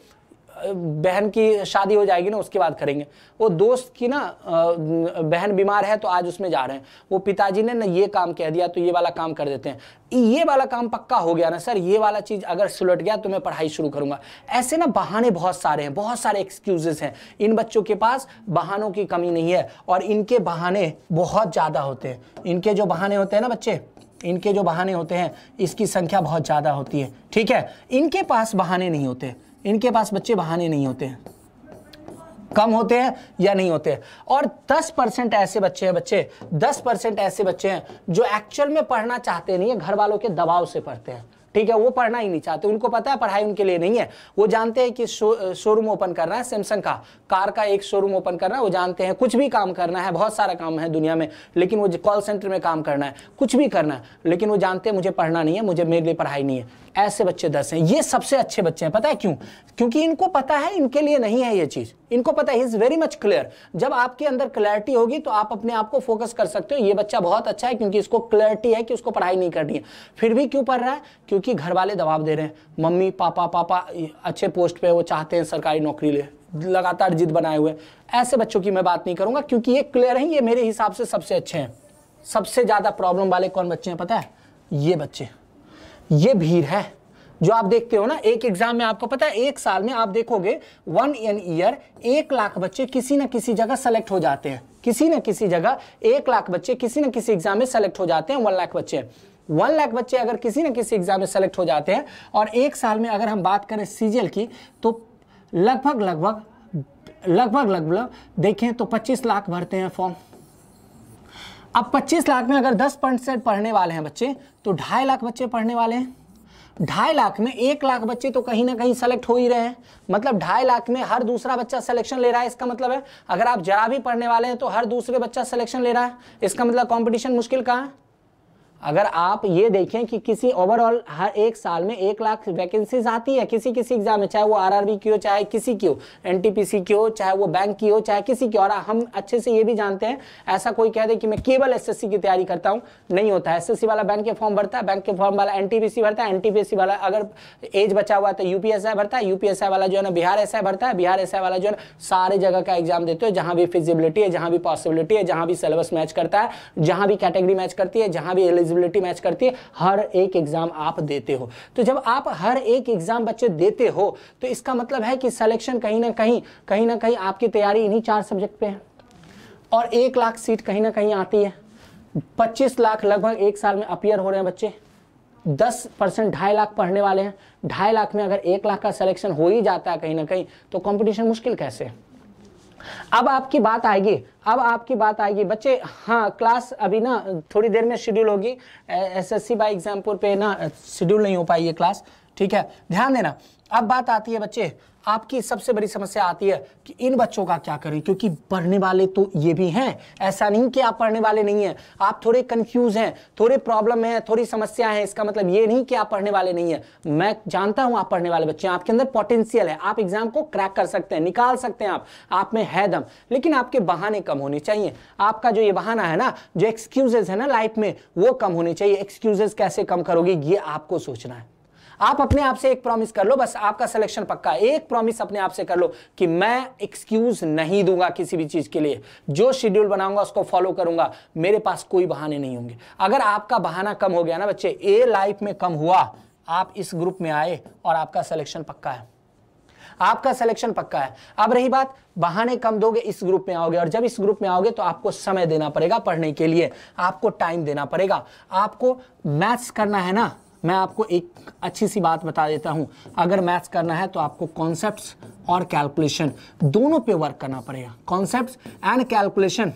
बहन की शादी हो जाएगी ना उसके बाद करेंगे, वो दोस्त की ना बहन बीमार है तो आज उसमें जा रहे हैं, वो पिताजी ने ना ये काम कह दिया तो ये वाला काम कर देते हैं, ये वाला काम पक्का हो गया ना सर, ये वाला चीज अगर सुलट गया तो मैं पढ़ाई शुरू करूंगा। ऐसे ना बहाने बहुत सारे हैं, बहुत सारे एक्सक्यूजेस हैं। इन बच्चों के पास बहानों की कमी नहीं है और इनके बहाने बहुत ज्यादा होते हैं। इनके जो बहाने होते हैं ना बच्चे, इनके जो बहाने होते हैं इसकी संख्या बहुत ज्यादा होती है, ठीक है। इनके पास बहाने नहीं होते, इनके पास बच्चे बहाने नहीं होते हैं, कम होते हैं या नहीं होते। और 10% ऐसे बच्चे हैं बच्चे, 10% ऐसे बच्चे हैं जो एक्चुअल में पढ़ना चाहते नहीं है, घर वालों के दबाव से पढ़ते हैं, ठीक है। वो पढ़ना ही नहीं चाहते, उनको पता है पढ़ाई उनके लिए नहीं है। वो जानते हैं कि शोरूम ओपन करना है, सैमसंग का कार का एक शोरूम ओपन करना है, वो जानते हैं कुछ भी काम करना है, बहुत सारा काम है दुनिया में, लेकिन वो कॉल सेंटर में काम करना है, कुछ भी करना है, लेकिन वो जानते हैं मुझे पढ़ना नहीं है, मुझे मेरे लिए पढ़ाई नहीं है। ऐसे बच्चे 10 हैं। ये सबसे अच्छे बच्चे हैं, पता है क्यों? क्योंकि इनको पता है इनके लिए नहीं है ये चीज, इनको पता है, he is very much clear. जब आपके अंदर क्लैरिटी होगी तो आप अपने आप को फोकस कर सकते हो। ये बच्चा बहुत अच्छा है क्योंकि इसको क्लैरिटी है कि उसको पढ़ाई नहीं करनी है, फिर भी क्यों पढ़ रहा है? क्योंकि घर वाले दबाव दे रहे हैं, मम्मी पापा अच्छे पोस्ट पे, वो चाहते हैं सरकारी नौकरी ले, लगातार जिद बनाए हुए। ऐसे बच्चों की मैं बात नहीं करूंगा क्योंकि ये क्लियर है, ये मेरे हिसाब से सबसे अच्छे हैं। सबसे ज्यादा प्रॉब्लम वाले कौन बच्चे हैं पता है? ये बच्चे, ये भीड़ है जो आप देखते हो ना। एक एग्जाम में आपको पता है एक साल में आप देखोगे 1 ईयर 1 लाख बच्चे किसी ना किसी जगह सेलेक्ट हो जाते हैं, किसी ना किसी जगह 1 लाख बच्चे किसी ना किसी एग्जाम में सेलेक्ट हो जाते हैं। 1 लाख बच्चे, 1 लाख बच्चे अगर किसी न किसी एग्जाम में सेलेक्ट हो जाते हैं, और एक साल में अगर हम बात करें सीजीएल की तो लगभग देखें तो 25 लाख भरते हैं फॉर्म। अब 25 लाख में अगर 10% पढ़ने वाले हैं बच्चे तो 2.5 लाख बच्चे पढ़ने वाले हैं। 2.5 लाख में 1 लाख बच्चे तो कहीं ना कहीं सेलेक्ट हो ही रहे हैं, मतलब 2.5 लाख में हर दूसरा बच्चा सिलेक्शन ले रहा है। इसका मतलब है अगर आप जरा भी पढ़ने वाले हैं तो हर दूसरे बच्चा सिलेक्शन ले रहा है, इसका मतलब कंपटीशन मुश्किल कहाँ है? अगर आप ये देखें कि किसी ओवरऑल हर एक साल में 1 लाख वैकेंसीज आती है किसी किसी एग्जाम में, चाहे वो आरआरबी की हो, चाहे किसी की हो, एनटीपीसी की हो, चाहे वो बैंक की हो, चाहे किसी की। और हम अच्छे से ये भी जानते हैं, ऐसा कोई कह दे कि मैं केवल एसएससी की तैयारी करता हूं, नहीं होता है। एसएससी वाला बैंक के फॉर्म भरता है, बैंक के फॉर्म वाला एनटीपीसी भरता है, एनटीपीसी वाला अगर एज बचा हुआ है तो यूपीएसआई भरता है, यूपीएसआई वाला जो है ना बिहार एसआई भरता है, बिहार एसआई वाला जो है सारे जगह का एग्जाम देते हो, जहां भी फिजिबिलिटी है, जहां भी पॉसिबिलिटी है, जहां भी सिलेबस मैच करता है, जहां भी कैटेगरी मैच करती है, जहां भी एलिजिबिलिटी मैच करती है, हर एक एग्जाम आप देते हो। तो जब आप हर एक एग्जाम बच्चे देते हो तो इसका मतलब है कि सिलेक्शन कहीं ना कहीं आपकी तैयारी इन्हीं 4 सब्जेक्ट पे है। और 1 लाख सीट कहीं ना कहीं आती है, 25 लाख लगभग एक साल में अपीयर हो रहे हैं बच्चे। 10% 2.5 लाख पढ़ने वाले हैं, 2.5 लाख में अगर 1 लाख का सिलेक्शन हो ही जाता है कहीं ना कहीं, तो कंपटीशन मुश्किल कैसे है? अब आपकी बात आएगी बच्चे। हाँ, क्लास अभी ना थोड़ी देर में शेड्यूल होगी, एसएससी बाय एग्जामपुर पे ना शेड्यूल नहीं हो पाई ये क्लास, ठीक है, ध्यान देना। अब बात आती है बच्चे, आपकी सबसे बड़ी समस्या आती है कि इन बच्चों का क्या करें, क्योंकि पढ़ने वाले तो ये भी हैं, ऐसा नहीं कि आप पढ़ने वाले नहीं हैं, आप थोड़े कंफ्यूज हैं, थोड़े प्रॉब्लम है, थोड़ी समस्या है। इसका मतलब ये नहीं कि आप पढ़ने वाले नहीं हैं, मैं जानता हूं आप पढ़ने वाले बच्चे हैं, आपके अंदर पोटेंशियल है, आप एग्जाम को क्रैक कर सकते हैं, निकाल सकते हैं, आप में है दम, लेकिन आपके बहाने कम होनी चाहिए। आपका जो ये बहाना है ना, जो एक्सक्यूजेस है ना लाइफ में, वो कम होनी चाहिए। एक्सक्यूजेस कैसे कम करोगे ये आपको सोचना है। आप अपने आप से एक प्रॉमिस कर लो, बस आपका सिलेक्शन पक्का है। एक प्रॉमिस अपने आप से कर लो कि मैं एक्सक्यूज नहीं दूंगा किसी भी चीज के लिए, जो शेड्यूल बनाऊंगा उसको फॉलो करूंगा, मेरे पास कोई बहाने नहीं होंगे। अगर आपका बहाना कम हो गया ना बच्चे, ए लाइफ में कम हुआ, आप इस ग्रुप में आए और आपका सिलेक्शन पक्का है, आपका सिलेक्शन पक्का है। अब रही बात, बहाने कम दोगे, इस ग्रुप में आओगे, और जब इस ग्रुप में आओगे तो आपको समय देना पड़ेगा पढ़ने के लिए, आपको टाइम देना पड़ेगा। आपको मैथ्स करना है ना, मैं आपको एक अच्छी सी बात बता देता हूं, अगर मैथ्स करना है तो आपको कॉन्सेप्ट्स और कैलकुलेशन दोनों पे वर्क करना पड़ेगा। कॉन्सेप्ट्स एंड कैलकुलेशन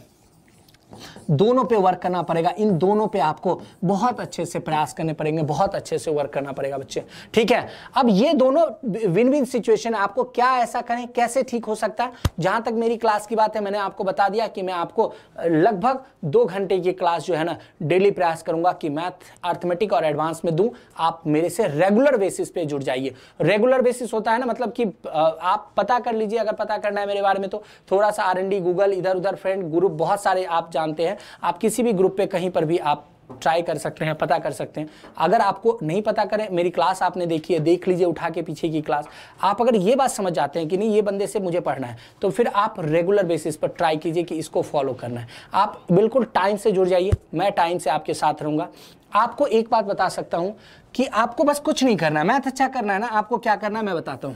दोनों पे वर्क करना पड़ेगा। इन दोनों पे आपको बहुत अच्छे से प्रयास करने पड़ेंगे, बहुत अच्छे से वर्क करना पड़ेगा बच्चे, ठीक है। अब ये दोनों विन विन सिचुएशन है। आपको क्या ऐसा करें, कैसे ठीक हो सकता है? जहां तक मेरी क्लास की बात है, मैंने आपको बता दिया कि मैं आपको लगभग 2 घंटे की क्लास जो है ना डेली प्रयास करूंगा कि मैथ, अर्थमेटिक और एडवांस में दूं। आप मेरे से रेगुलर बेसिस पे जुड़ जाइए। रेगुलर बेसिस होता है ना, मतलब कि आप पता कर लीजिए, अगर पता करना है मेरे बारे में तो थोड़ा सा R&D, गूगल, इधर उधर फ्रेंड ग्रुप बहुत सारे आप जानते हैं, आप किसी भी ग्रुप पे कहीं पर भी आप ट्राई कर सकते हैं, पता कर सकते हैं। अगर आपको नहीं पता करें, मेरी क्लास आपने देखी है, देख लीजिए उठा के पीछे की क्लास। आप अगर ये बात समझ जाते हैं कि नहीं ये बंदे से मुझे पढ़ना है, तो फिर आप रेगुलर बेसिस पर ट्राई कीजिए कि इसको फॉलो करना है। आप बिल्कुल टाइम से जुड़ जाइए, मैं टाइम से आपके साथ रहूंगा। आपको एक बात बता सकता हूं कि आपको बस कुछ नहीं करना है, मैथ अच्छा करना है ना, आपको क्या करना है मैं बताता हूं।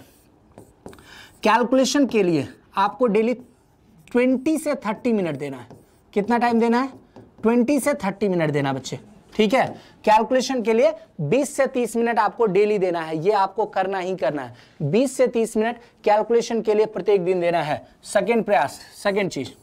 कैलकुलेशन के लिए आपको डेली 20 से 30 मिनट देना है। कितना टाइम देना है? 20 से 30 मिनट देना बच्चे, ठीक है। कैलकुलेशन के लिए 20 से 30 मिनट आपको डेली देना है, ये आपको करना ही करना है। 20 से 30 मिनट कैलकुलेशन के लिए प्रत्येक दिन देना है। सेकंड प्रयास, सेकंड चीज,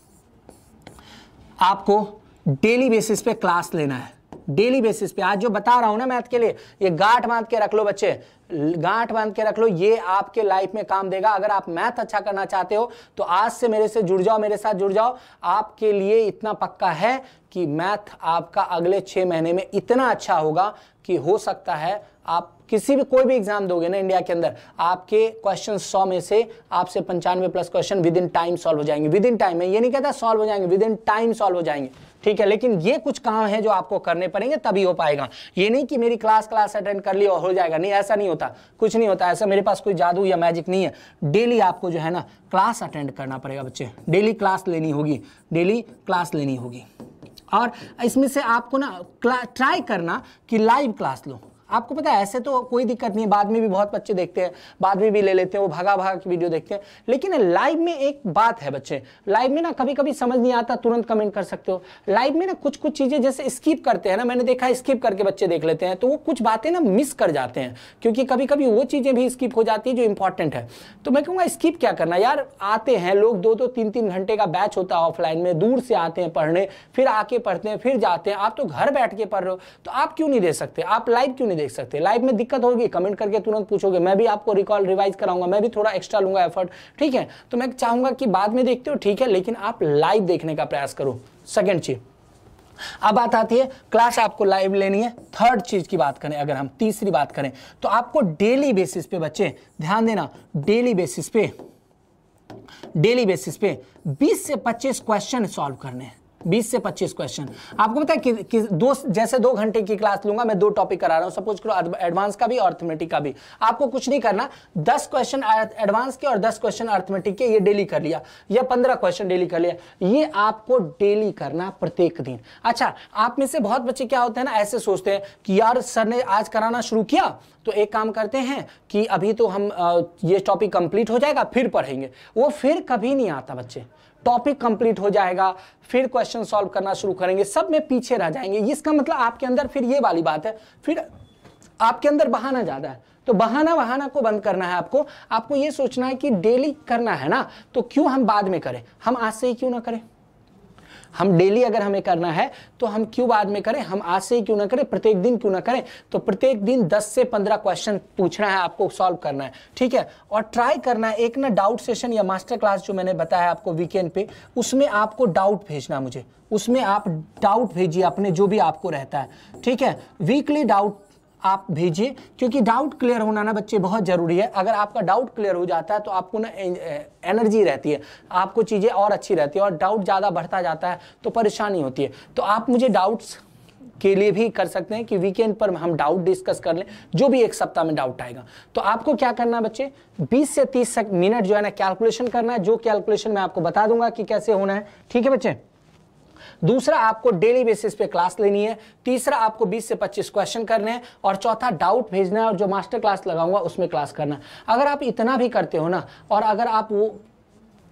आपको डेली बेसिस पे क्लास लेना है। डेली बेसिस पे आज जो बता रहा हूं ना मैथ के लिए, ये गांठ बांध के रख लो बच्चे, गांठ बांध के रख लो, ये आपके लाइफ में काम देगा। अगर आप मैथ अच्छा करना चाहते हो तो आज से मेरे से जुड़ जाओ, मेरे साथ जुड़ जाओ। आपके लिए इतना पक्का है कि मैथ आपका अगले 6 महीने में इतना अच्छा होगा कि हो सकता है आप किसी भी कोई भी एग्जाम दोगे ना इंडिया के अंदर, आपके क्वेश्चन 100 में से आपसे 95 plus question with in time solve हो जाएंगे। विद इन टाइम, मैं ये नहीं कहता सॉल्व हो जाएंगे, विद इन टाइम सॉल्व हो जाएंगे, ठीक है। लेकिन ये कुछ काम है जो आपको करने पड़ेंगे, तभी हो पाएगा। ये नहीं कि मेरी क्लास अटेंड कर ली और हो जाएगा, नहीं, ऐसा नहीं होता, कुछ नहीं होता ऐसा। मेरे पास कोई जादू या मैजिक नहीं है। डेली आपको जो है ना क्लास अटेंड करना पड़ेगा बच्चे, डेली क्लास लेनी होगी, डेली क्लास लेनी होगी। और इसमें से आपको ना ट्राई करना कि लाइव क्लास लो। आपको पता है ऐसे तो कोई दिक्कत नहीं है, बाद में भी बहुत बच्चे देखते हैं, बाद में भी ले लेते हैं, वो भागा भागा की वीडियो देखते हैं। लेकिन लाइव में एक बात है बच्चे, लाइव में ना कभी कभी समझ नहीं आता, तुरंत कमेंट कर सकते हो। लाइव में ना कुछ कुछ चीजें जैसे स्किप करते हैं ना, मैंने देखा स्किप करके बच्चे देख लेते हैं, तो वो कुछ बातें ना मिस कर जाते हैं, क्योंकि कभी कभी वो चीजें भी स्किप हो जाती है जो इंपॉर्टेंट है। तो मैं कहूँगा स्किप क्या करना यार, आते हैं लोग 2-2, 3-3 घंटे का बैच होता है ऑफलाइन में, दूर से आते हैं पढ़ने, फिर आके पढ़ते हैं, फिर जाते हैं। आप तो घर बैठ के पढ़ रहे हो, तो आप क्यों नहीं दे सकते? आप लाइव क्यों नहीं देख सकते? लाइव में दिक्कत होगी, कमेंट करके तुरंत पूछोगे, मैं भी आपको रिकॉल रिवाइज कराऊंगा, मैं भी थोड़ा एक्स्ट्रा लूंगा एफर्ट, ठीक है। तो मैं चाहूंगा कि बाद में देखते हो, ठीक है, लेकिन आप लाइव देखने का प्रयास करो। सेकंड चीज, अब बात आती है क्लास आपको लाइव लेनी है। थर्ड चीज की बात करें, अगर हम तीसरी बात करें, तो आपको डेली बेसिस पे बच्चे ध्यान देना, डेली बेसिस पे 20 से 25 क्वेश्चन सॉल्व करने हैं। 20 से 25 क्वेश्चन। आपको पता है कि जैसे 2 घंटे की क्लास लूंगा, मैं 2 टॉपिक करा रहा हूं, सपोज करो एडवांस का भी और अर्थमेटिक का भी। आपको कुछ नहीं करना, 10 क्वेश्चन एडवांस के और 10 क्वेश्चन अर्थमेटिक के, ये डेली कर लिया, या 15 क्वेश्चन डेली कर लिया। ये आपको डेली करना प्रत्येक दिन। अच्छा, आप में से बहुत बच्चे क्या होते हैं ना, ऐसे सोचते हैं कि यार सर ने आज कराना शुरू किया तो एक काम करते हैं कि अभी तो हम ये टॉपिक कंप्लीट हो जाएगा फिर पढ़ेंगे। वो फिर कभी नहीं आता बच्चे। टॉपिक कंप्लीट हो जाएगा, फिर क्वेश्चन सॉल्व करना शुरू करेंगे, सब में पीछे रह जाएंगे। इसका मतलब आपके अंदर फिर ये वाली बात है, फिर आपके अंदर बहाना ज्यादा है। तो बहाना को बंद करना है आपको ये सोचना है कि डेली करना है ना, तो क्यों हम बाद में करें, हम आज से ही क्यों ना करें। हम डेली अगर हमें करना है तो हम क्यों बाद में करें, हम आज से ही क्यों ना करें, प्रत्येक दिन क्यों ना करें। तो प्रत्येक दिन 10 से 15 क्वेश्चन पूछना है आपको, सॉल्व करना है, ठीक है। और ट्राई करना है, एक ना डाउट सेशन या मास्टर क्लास जो मैंने बताया आपको वीकेंड पे, उसमें आपको डाउट भेजना मुझे, उसमें आप डाउट भेजिए अपने जो भी आपको रहता है, ठीक है। वीकली डाउट आप भेजिए, क्योंकि डाउट क्लियर होना ना बच्चे बहुत ज़रूरी है। अगर आपका डाउट क्लियर हो जाता है तो आपको ना एनर्जी रहती है, आपको चीज़ें और अच्छी रहती है, और डाउट ज़्यादा बढ़ता जाता है तो परेशानी होती है। तो आप मुझे डाउट्स के लिए भी कर सकते हैं कि वीकेंड पर हम डाउट डिस्कस कर लें, जो भी एक सप्ताह में डाउट आएगा। तो आपको क्या करना है बच्चे, 20 से 30 मिनट जो है ना कैलकुलेशन करना है, जो कैलकुलेशन मैं आपको बता दूंगा कि कैसे होना है, ठीक है बच्चे। दूसरा, आपको डेली बेसिस पे क्लास लेनी है। तीसरा, आपको 20 से 25 क्वेश्चन करने हैं। और चौथा, डाउट भेजना है, और जो मास्टर क्लास लगाऊंगा उसमें क्लास करना है। अगर आप इतना भी करते हो ना, और अगर आप वो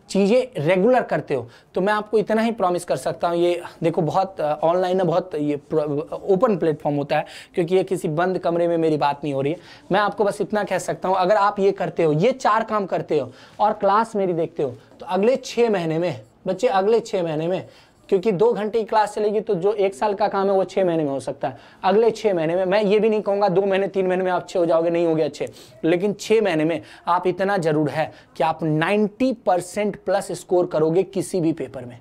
चीज़ें रेगुलर करते हो, तो मैं आपको इतना ही प्रॉमिस कर सकता हूँ। ये देखो, बहुत ऑनलाइन है, बहुत ये ओपन प्लेटफॉर्म होता है, क्योंकि ये किसी बंद कमरे में मेरी बात नहीं हो रही है। मैं आपको बस इतना कह सकता हूँ, अगर आप ये करते हो, ये 4 काम करते हो और क्लास मेरी देखते हो, तो अगले 6 महीने में बच्चे, अगले 6 महीने में, क्योंकि 2 घंटे की क्लास चलेगी, तो जो 1 साल का काम है वो 6 महीने में हो सकता है। अगले 6 महीने में, मैं ये भी नहीं कहूँगा 2 महीने 3 महीने में आप अच्छे हो जाओगे, नहीं होगे अच्छे, लेकिन 6 महीने में आप इतना जरूर है कि आप 90% प्लस स्कोर करोगे किसी भी पेपर में।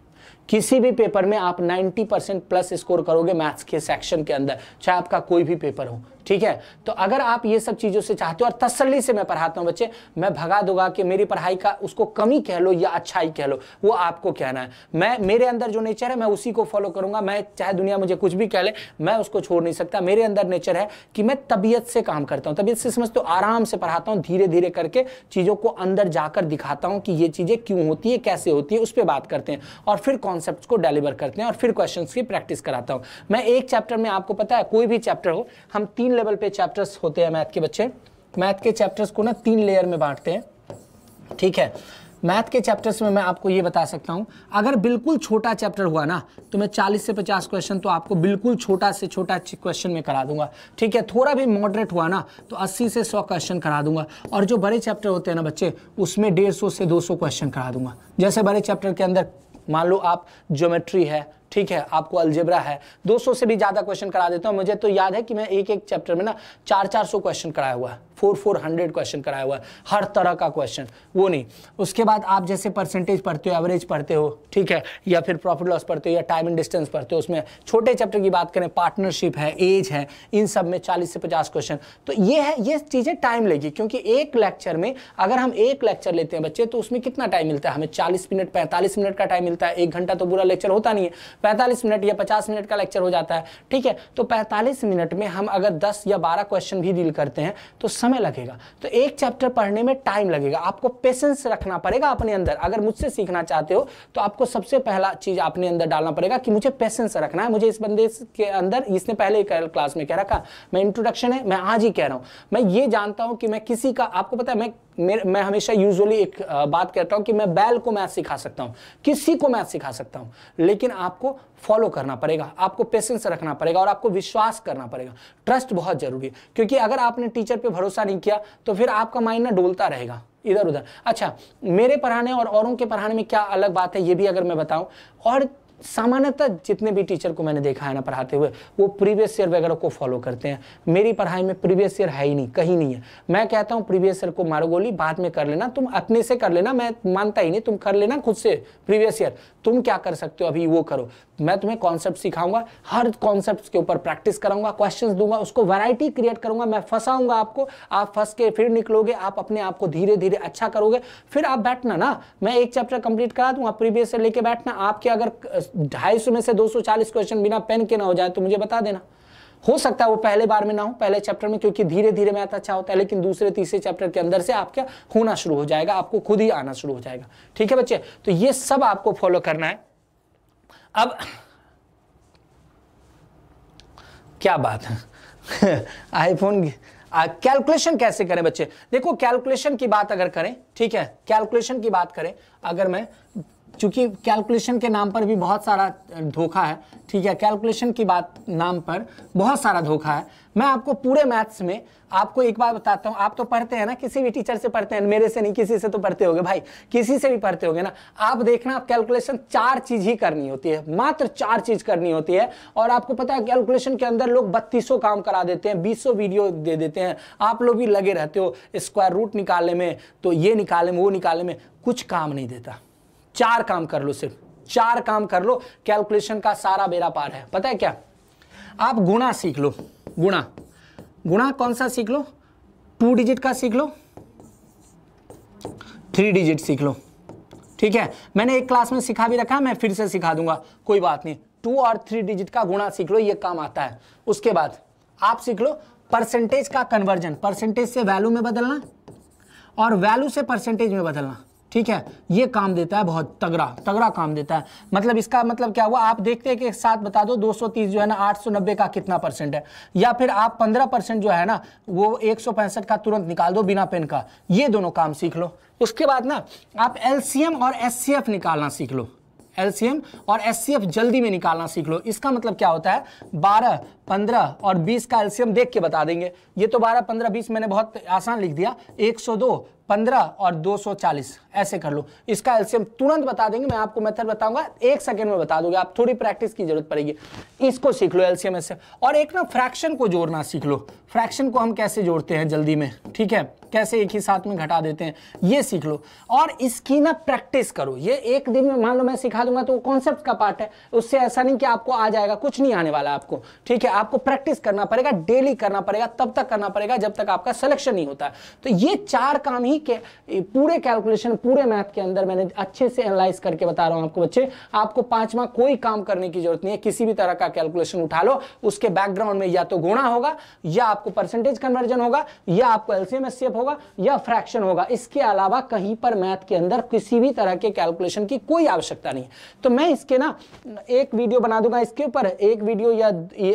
किसी भी पेपर में आप 90% प्लस स्कोर करोगे मैथ्स के सेक्शन के अंदर, चाहे आपका कोई भी पेपर हो, ठीक है। तो अगर आप ये सब चीज़ों से चाहते हो, और तसल्ली से मैं पढ़ाता हूँ बच्चे, मैं भगा दूंगा कि मेरी पढ़ाई का उसको कमी कह लो या अच्छाई कह लो, वो आपको कहना है। मैं, मेरे अंदर जो नेचर है मैं उसी को फॉलो करूंगा। मैं चाहे दुनिया मुझे कुछ भी कह ले, मैं उसको छोड़ नहीं सकता। मेरे अंदर नेचर है कि मैं तबीयत से काम करता हूँ, तबीयत से समझते हो, आराम से पढ़ाता हूँ, धीरे धीरे करके चीज़ों को अंदर जाकर दिखाता हूँ कि ये चीज़ें क्यों होती है, कैसे होती है, उस पर बात करते हैं, और फिर कॉन्सेप्ट को डिलीवर करते हैं, और फिर क्वेश्चन की प्रैक्टिस कराता हूँ। मैं एक चैप्टर में, आपको पता है कोई भी चैप्टर हो, हम 3 लेवल पे चैप्टर्स होते हैं मैथ के बच्चे। मैथ के चैप्टर्स को ना 3 लेयर में बांटते हैं, ठीक है। मैथ के चैप्टर्स में मैं आपको ये बता सकता हूं, अगर बिल्कुल छोटा चैप्टर हुआ ना, तो मैं 40 से 50 क्वेश्चन तो आपको बिल्कुल छोटा से छोटा क्वेश्चन में करा दूंगा, ठीक है। थोड़ा भी मॉडरेट हुआ ना, तो 80 से 100 क्वेश्चन करा दूंगा। और जो बड़े चैप्टर होते हैं ना बच्चे, उसमें 150 से 200 क्वेश्चन करा दूंगा। जैसे बड़े चैप्टर के अंदर मान लो आप ज्योमेट्री है, ठीक है, आपको अलजेब्रा है, 200 से भी ज़्यादा क्वेश्चन करा देता हूँ। मुझे तो याद है कि मैं एक एक चैप्टर में ना 400 क्वेश्चन कराया हुआ है, 400 क्वेश्चन कराया हुआ है, हर तरह का क्वेश्चन, वो नहीं। उसके बाद आप जैसे परसेंटेज पढ़ते हो, एवरेज पढ़ते हो, ठीक है, या फिर प्रॉफिट लॉस पढ़ते हो, या टाइम एंड डिस्टेंस पढ़ते हो, उसमें छोटे चैप्टर की बात करें, पार्टनरशिप है, एज है, इन सब में 40 से 50 क्वेश्चन। तो ये है, ये चीज़ें टाइम लेगी, क्योंकि एक लेक्चर में, अगर हम एक लेक्चर लेते हैं बच्चे, तो उसमें कितना टाइम मिलता है हमें? 40 मिनट 45 मिनट का टाइम मिलता है। 1 घंटा तो पूरा लेक्चर होता नहीं है, 45 मिनट या 50 मिनट का लेक्चर हो जाता है, ठीक है। तो 45 मिनट में हम अगर 10 या 12 क्वेश्चन भी डील करते हैं तो समय लगेगा। तो एक चैप्टर पढ़ने में टाइम लगेगा, आपको पेशेंस रखना पड़ेगा अपने अंदर। अगर मुझसे सीखना चाहते हो तो आपको सबसे पहला चीज अपने अंदर डालना पड़ेगा कि मुझे पेशेंस रखना है। मुझे इस बंदे के अंदर, इसने पहले क्लास में कह रखा, मैं इंट्रोडक्शन है, मैं आज ही कह रहा हूं, मैं ये जानता हूं कि मैं किसी का, आपको पता है मैं हमेशा यूजुअली एक बात कहता हूं कि मैं बैल को मैथ सिखा सकता हूं, किसी को मैथ सिखा सकता हूं, लेकिन आपको फॉलो करना पड़ेगा, आपको पेशेंस रखना पड़ेगा, और आपको विश्वास करना पड़ेगा। ट्रस्ट बहुत जरूरी है, क्योंकि अगर आपने टीचर पे भरोसा नहीं किया तो फिर आपका माइंड ना डोलता रहेगा इधर उधर। अच्छा, मेरे पढ़ाने और औरों के पढ़ाने में क्या अलग बात है, ये भी अगर मैं बताऊं, और सामान्यतः जितने भी टीचर को मैंने देखा है ना पढ़ाते हुए, वो प्रीवियस ईयर वगैरह को फॉलो करते हैं। मेरी पढ़ाई में प्रीवियस ईयर है ही नहीं, कहीं नहीं है। मैं कहता हूँ प्रीवियस ईयर को मारो गोली, बाद में कर लेना, तुम अपने से कर लेना, मैं मानता ही नहीं, तुम कर लेना खुद से प्रीवियस ईयर। तुम क्या कर सकते हो अभी वो करो। मैं तुम्हें कॉन्सेप्ट सिखाऊंगा, हर कॉन्सेप्ट के ऊपर प्रैक्टिस कराऊंगा, क्वेश्चंस दूंगा, उसको वैरायटी क्रिएट करूंगा, मैं फंसाऊंगा आपको, आप फंस के फिर निकलोगे, आप अपने आप को धीरे धीरे अच्छा करोगे, फिर आप बैठना ना, मैं एक चैप्टर कंप्लीट करा दूंगा, प्रीवियस से लेके बैठना। आपके अगर 250 में से 240 क्वेश्चन बिना पेन के ना हो जाए तो मुझे बता देना। हो सकता है वो पहले बार में ना हो, पहले चैप्टर में, क्योंकि धीरे धीरे मैथ अच्छा होता है, लेकिन दूसरे तीसरे चैप्टर के अंदर से आपका होना शुरू हो जाएगा, आपको खुद ही आना शुरू हो जाएगा। ठीक है बच्चे, तो ये सब आपको फॉलो करना है। अब क्या बात है आईफोन कैलकुलेशन कैसे करें बच्चे? देखो, कैलकुलेशन की बात अगर करें, ठीक है, कैलकुलेशन की बात करें अगर मैं, चूंकि कैलकुलेशन के नाम पर भी बहुत सारा धोखा है, ठीक है, कैलकुलेशन की बात नाम पर बहुत सारा धोखा है। मैं आपको पूरे मैथ्स में आपको एक बात बताता हूं, आप तो पढ़ते हैं ना, किसी भी टीचर से पढ़ते हैं, मेरे से नहीं, किसी से तो पढ़ते होगे भाई, किसी से भी पढ़ते होगे ना। आप देखना, कैलकुलेशन 4 चीज ही करनी होती है, मात्र 4 चीज करनी होती है। और आपको पता है कैलकुलेशन के अंदर लोग 3200 काम करा देते हैं, 200 वीडियो दे देते हैं, आप लोग भी लगे रहते हो स्क्वायर रूट निकालने में, तो ये निकालने में, वो निकालने में, कुछ काम नहीं देता। 4 काम कर लो, सिर्फ 4 काम कर लो, कैलकुलेशन का सारा बेड़ा पार है। पता है क्या? आप गुणा सीख लो, गुणा। गुणा कौन सा सीख लो, 2 डिजिट का सीख लो, 3 डिजिट सीख लो, ठीक है। मैंने एक क्लास में सिखा भी रखा है, मैं फिर से सिखा दूंगा, कोई बात नहीं। 2 और 3 डिजिट का गुणा सीख लो, ये काम आता है। उसके बाद आप सीख लो परसेंटेज का कन्वर्जन, परसेंटेज से वैल्यू में बदलना और वैल्यू से परसेंटेज में बदलना, ठीक है। ये काम देता है, बहुत तगड़ा काम देता है। मतलब इसका मतलब क्या हुआ, आप देखते हैं कि एक साथ बता दो 230 जो है ना 890 का कितना परसेंट है, या फिर आप 15% जो है ना वो 165 का तुरंत निकाल दो बिना पेन का। ये दोनों काम सीख लो। उसके बाद ना आप एलसीएम और एचसीएफ निकालना सीख लो, एलसीएम और एचसीएफ जल्दी में निकालना सीख लो। इसका मतलब क्या होता है, 12, 15 और 20 का एलसीएम देख के बता देंगे। ये तो 12, 15, 20 मैंने बहुत आसान लिख दिया। 102, 15 और 240 ऐसे कर लो। इसका एलसीएम तुरंत बता देंगे, मैं आपको मेथड बताऊंगा, 1 सेकंड में बता दोगे। आप थोड़ी प्रैक्टिस की जरूरत पड़ेगी। इसको सीख लो एलसीएम से। और एक ना फ्रैक्शन को जोड़ना सीख लो। फ्रैक्शन को हम कैसे जोड़ते हैं जल्दी में, ठीक है, कैसे एक ही साथ में घटा देते हैं, ये सीख लो। और इसकी ना प्रैक्टिस करो। ये एक दिन में मान लो मैं सिखा दूंगा तो कॉन्सेप्ट का पार्ट है, उससे ऐसा नहीं कि आपको आ जाएगा, कुछ नहीं आने वाला आपको, ठीक है। आपको प्रैक्टिस करना पड़ेगा, डेली करना पड़ेगा, तब तक करना पड़ेगा जब तक आपका सिलेक्शन नहीं होता है। तो ये 4 काम ही के पूरे कैलकुलेशन, पूरे मैथ के अंदर मैंने अच्छे से एनालाइज करके बता रहा हूं आपको बच्चे। आपको 5वां कोई काम करने की जरूरत नहीं है। किसी भी तरह का कैलकुलेशन उठा लो, उसके बैकग्राउंड में या तो गुणा होगा, या आपको परसेंटेज कन्वर्जन होगा, या आपको एलसीएम एचसीएफ होगा, या फ्रैक्शन होगा। इसके अलावा कहीं पर मैथ के अंदर किसी भी तरह के कैलकुलेशन की कोई आवश्यकता नहीं है। तो मैं इसके ना एक वीडियो बना दूंगा इसके ऊपर, एक वीडियो या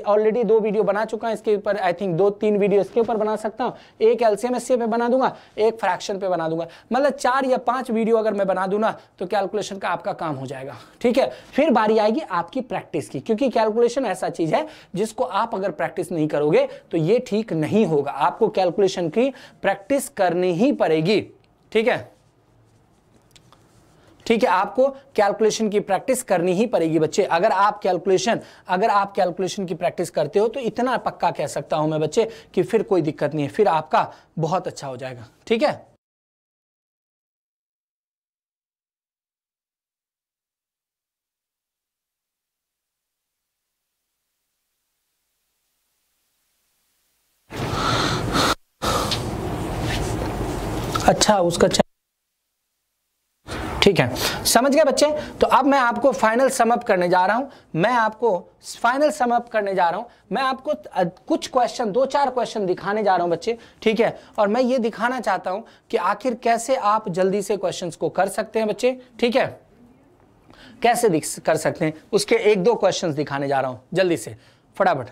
ऑलरेडी 2 वीडियो बना चुका है इसके ऊपर, आई थिंक 2-3 वीडियो इसके ऊपर बना सकता हूं। एक एलसीएम एचसीएफ पे बना दूंगा, एक फ्रैक्शन पे बना दूंगा। मतलब 4 या 5 वीडियो अगर मैं बना दूं ना तो कैलकुलेशन का आपका काम हो जाएगा, ठीक है। फिर बारी आएगी आपकी प्रैक्टिस की, क्योंकि कैलकुलेशन ऐसा चीज है जिसको आप अगर प्रैक्टिस नहीं करोगे तो ये ठीक नहीं होगा। आपको कैलकुलेशन की प्रैक्टिस करनी ही पड़ेगी, ठीक है, ठीक है। आपको कैलकुलेशन की प्रैक्टिस करनी ही पड़ेगी बच्चे। अगर आप कैलकुलेशन की प्रैक्टिस करते हो तो इतना पक्का कह सकता हूं मैं बच्चे कि फिर कोई दिक्कत नहीं है, फिर आपका बहुत अच्छा हो जाएगा, ठीक है। अच्छा, उसका ठीक है, समझ गए बच्चे। तो अब मैं आपको फाइनल समअप करने जा रहा हूं। मैं आपको कुछ क्वेश्चन, 2-4 क्वेश्चन दिखाने जा रहा हूं बच्चे, ठीक है। और मैं ये दिखाना चाहता हूं कि आखिर कैसे आप जल्दी से क्वेश्चंस को कर सकते हैं बच्चे, ठीक है, कैसे कर सकते हैं, उसके 1-2 क्वेश्चंस दिखाने जा रहा हूं जल्दी से, फटाफट।